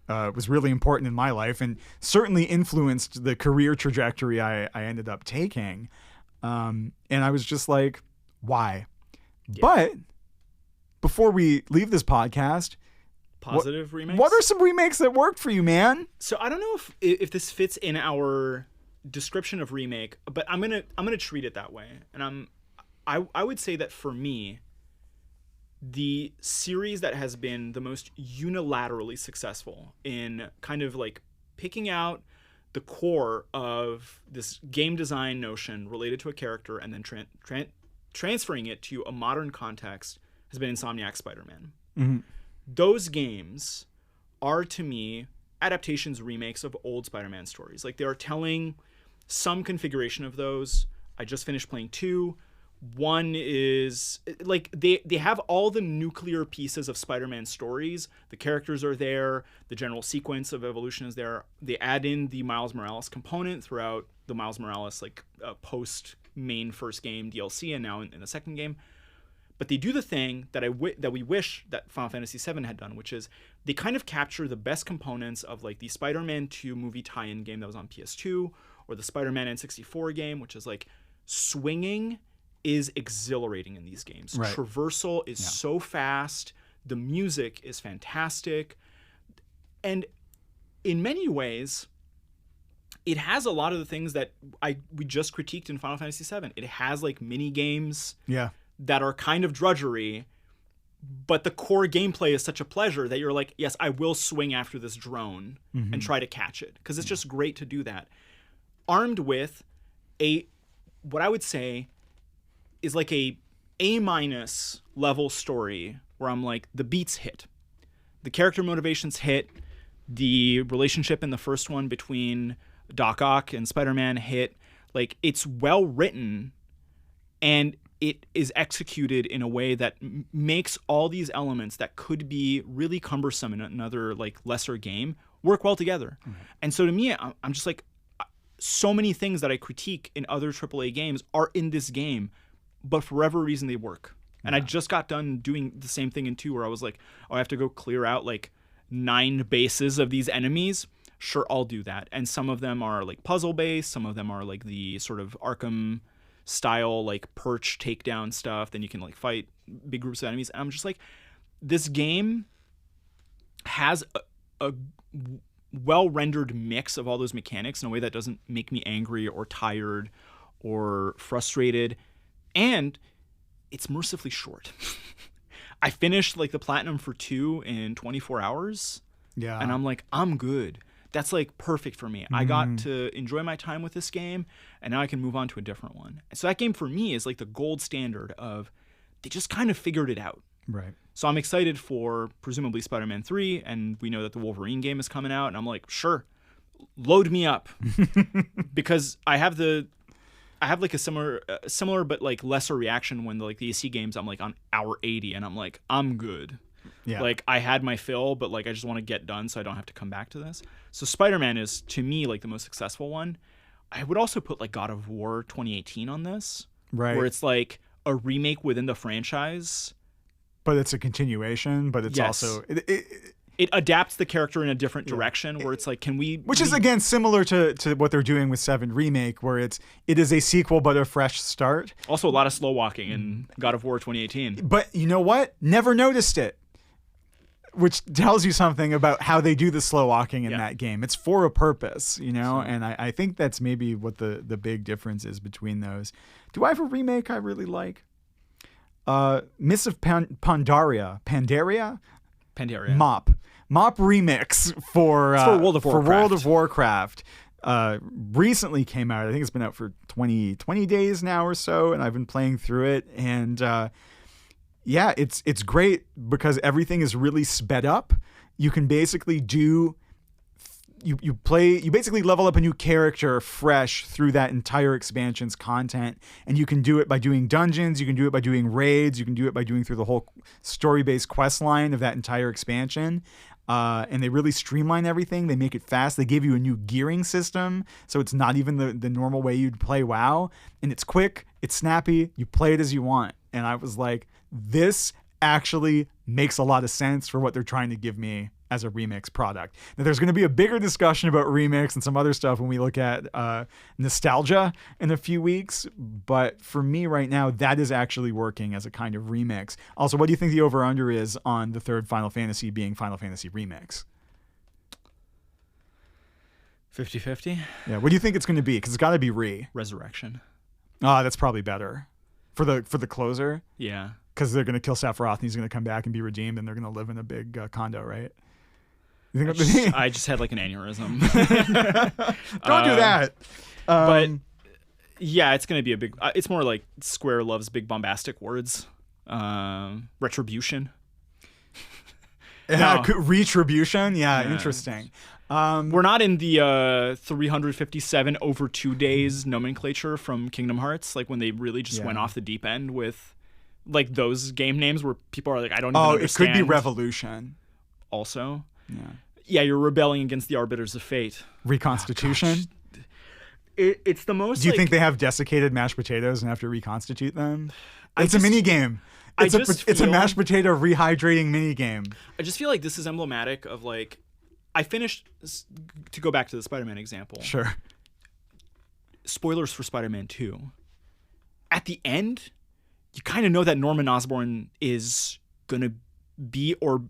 was really important in my life and certainly influenced the career trajectory I ended up taking. And I was just like, why? Yeah. But before we leave this podcast, remakes. What are some remakes that worked for you, man? So I don't know if this fits in our description of remake, but I'm gonna treat it that way. And I would say that for me, the series that has been the most unilaterally successful in kind of like picking out the core of this game design notion related to a character and then transferring it to a modern context has been Insomniac Spider-Man. Mm-hmm. Those games are, to me, adaptations, remakes of old Spider-Man stories. Like, they are telling some configuration of those. I just finished playing 2. 1 is, like, they have all the nuclear pieces of Spider-Man stories. The characters are there. The general sequence of evolution is there. They add in the Miles Morales component throughout the Miles Morales, like, post-main first game DLC and now in the second game. But they do the thing that we wish that Final Fantasy VII had done, which is they kind of capture the best components of like the Spider-Man 2 movie tie-in game that was on PS2, or the Spider-Man N64 game, which is like swinging is exhilarating in these games. Right. Traversal is so fast. The music is fantastic. And in many ways, it has a lot of the things that we just critiqued in Final Fantasy VII. It has like mini games. Yeah. That are kind of drudgery, but the core gameplay is such a pleasure that you're like, yes, I will swing after this drone and try to catch it, because it's just great to do that. Armed with what I would say is like a A- level story where I'm like, the beats hit, the character motivations hit, the relationship in the first one between Doc Ock and Spider-Man hit. Like, it's well written, and it is executed in a way that makes all these elements that could be really cumbersome in another like lesser game work well together. Mm-hmm. And so to me, I'm just like, so many things that I critique in other AAA games are in this game, but for whatever reason they work. And I just got done doing the same thing in 2, where I was like, oh, I have to go clear out like 9 bases of these enemies. Sure, I'll do that. And some of them are like puzzle based, some of them are like the sort of Arkham style, like perch takedown stuff. Then you can like fight big groups of enemies. And I'm just like, this game has a well-rendered mix of all those mechanics in a way that doesn't make me angry or tired or frustrated. And it's mercifully short. I finished like the platinum for 2 in 24 hours. Yeah. And I'm like, I'm good. That's like perfect for me. Mm-hmm. I got to enjoy my time with this game, and now I can move on to a different one. So that game for me is like the gold standard of, they just kind of figured it out. Right. So I'm excited for presumably Spider-Man 3, and we know that the Wolverine game is coming out, and I'm like, sure, load me up. Because I have like a similar but like lesser reaction when the AC games, I'm like on hour 80 and I'm like, I'm good. Yeah. Like, I had my fill, but like I just want to get done so I don't have to come back to this. So Spider-Man is, to me, like the most successful one. I would also put like God of War 2018 on this. Right. Where it's like a remake within the franchise. But it's a continuation, but it's also... It adapts the character in a different direction, where it's like, can we... Which is, again, similar to what they're doing with 7 Remake, where it is a sequel but a fresh start. Also a lot of slow walking in God of War 2018. But you know what? Never noticed it. Which tells you something about how they do the slow walking in that game. It's for a purpose, you know? So, and I think that's maybe what the big difference is between those. Do I have a remake I really like? Miss of Pandaria. Pandaria. Mop remix for World of Warcraft. World of Warcraft. Recently came out. I think it's been out for 20 days now or so, and I've been playing through it. And yeah, it's great because everything is really sped up. You can basically do. You basically level up a new character fresh through that entire expansion's content, and you can do it by doing dungeons, you can do it by doing raids, you can do it by doing through the whole story-based quest line of that entire expansion. And they really streamline everything. They make it fast. They give you a new gearing system, so it's not even the normal way you'd play WoW. And it's quick, it's snappy, you play it as you want. And I was like, this actually makes a lot of sense for what they're trying to give me as a remix product. Now, there's going to be a bigger discussion about remix and some other stuff when we look at nostalgia in a few weeks. But for me right now, that is actually working as a kind of remix. Also, what do you think the over-under is on the third Final Fantasy being Final Fantasy Remix? 50-50? Yeah, what do you think it's going to be? Because it's got to be Resurrection. That's probably better. For the closer? Yeah. Because they're going to kill Sephiroth and he's going to come back and be redeemed and they're going to live in a big condo, right? You think I just had like an aneurysm. Don't do that. But yeah, it's going to be a big... it's more like Square loves big bombastic words. Retribution. No. Retribution? Yeah, interesting. We're not in the 357 over 2 days nomenclature from Kingdom Hearts, like when they really just went off the deep end with like those game names where people are like, I don't even understand. It could be Revolution. Also. Yeah, you're rebelling against the arbiters of fate. Reconstitution? It's the most... Do you think they have desiccated mashed potatoes and have to reconstitute them? It's a mini game. It's a mashed potato rehydrating mini game. I just feel like this is emblematic of like... I finished... To go back to the Spider-Man example. Sure. Spoilers for Spider-Man 2. At the end, you kind of know that Norman Osborn is going to be or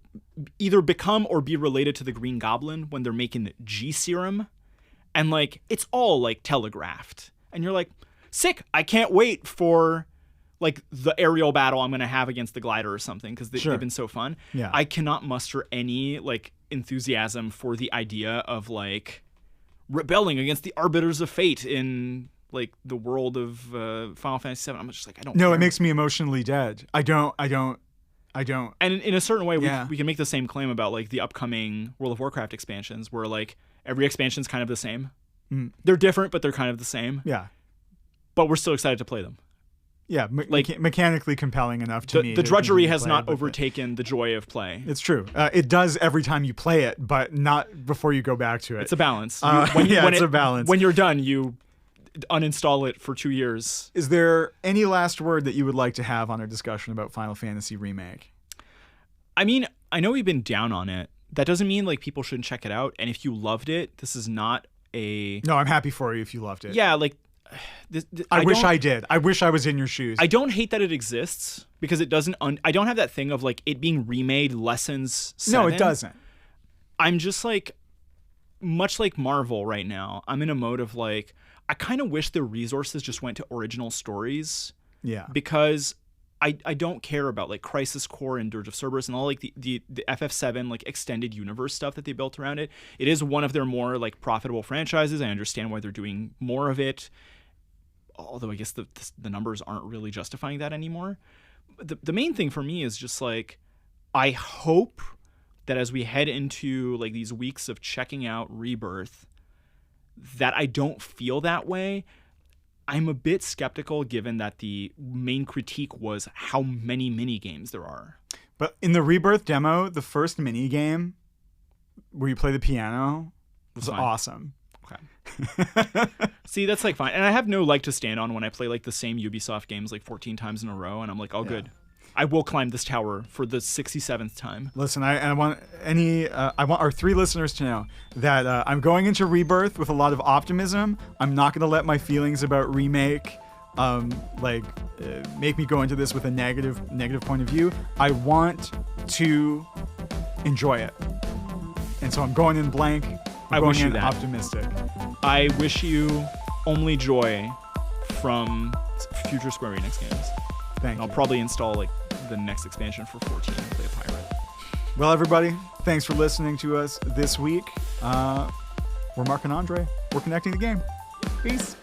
either become or be related to the Green Goblin when they're making the G serum, and like it's all like telegraphed, and you're like, sick, I can't wait for like the aerial battle I'm gonna have against the glider or something because they've been so fun. I cannot muster any like enthusiasm for the idea of like rebelling against the arbiters of fate in like the world of Final Fantasy VII. I'm just like, I don't care. It makes me emotionally dead. I don't. And in a certain way, we can make the same claim about like the upcoming World of Warcraft expansions, where like every expansion is kind of the same. They're different, but they're kind of the same. Yeah. But we're still excited to play them. Yeah, mechanically compelling enough to me. The drudgery has not overtaken the joy of play. It's true. It does every time you play it, but not before you go back to it. It's a balance. It's a balance. When you're done, you uninstall it for 2 years. Is there any last word that you would like to have on our discussion about Final Fantasy Remake? I mean, I know we've been down on it. That doesn't mean like people shouldn't check it out. And if you loved it, this is not a... No, I'm happy for you if you loved it. Yeah, like... I wish I did. I wish I was in your shoes. I don't hate that it exists because it doesn't... I don't have that thing of like it being remade lessons 7. No, it doesn't. I'm just like... Much like Marvel right now, I'm in a mode of like... I kind of wish the resources just went to original stories. Yeah. Because I don't care about like Crisis Core and Dirge of Cerberus and all like the FF7 like extended universe stuff that they built around it. It is one of their more like profitable franchises. I understand why they're doing more of it. Although I guess the numbers aren't really justifying that anymore. The main thing for me is just like, I hope that as we head into like these weeks of checking out Rebirth, that I don't feel that way. I'm a bit skeptical given that the main critique was how many mini games there are. But in the Rebirth demo, the first mini game where you play the piano was awesome. Okay. See, that's like fine. And I have no leg to stand on when I play like the same Ubisoft games like 14 times in a row and I'm like, good. I will climb this tower for the 67th time. Listen, I want our 3 listeners to know that I'm going into Rebirth with a lot of optimism. I'm not going to let my feelings about Remake make me go into this with a negative point of view. I want to enjoy it, and so I'm going in blank. I'm going in optimistic. I wish you only joy from future Square Enix games. Thank you. I'll probably install like the next expansion for 14 and play a pirate. Well, everybody, thanks for listening to us this week. We're Marc and Andrei. We're connecting the game. Peace.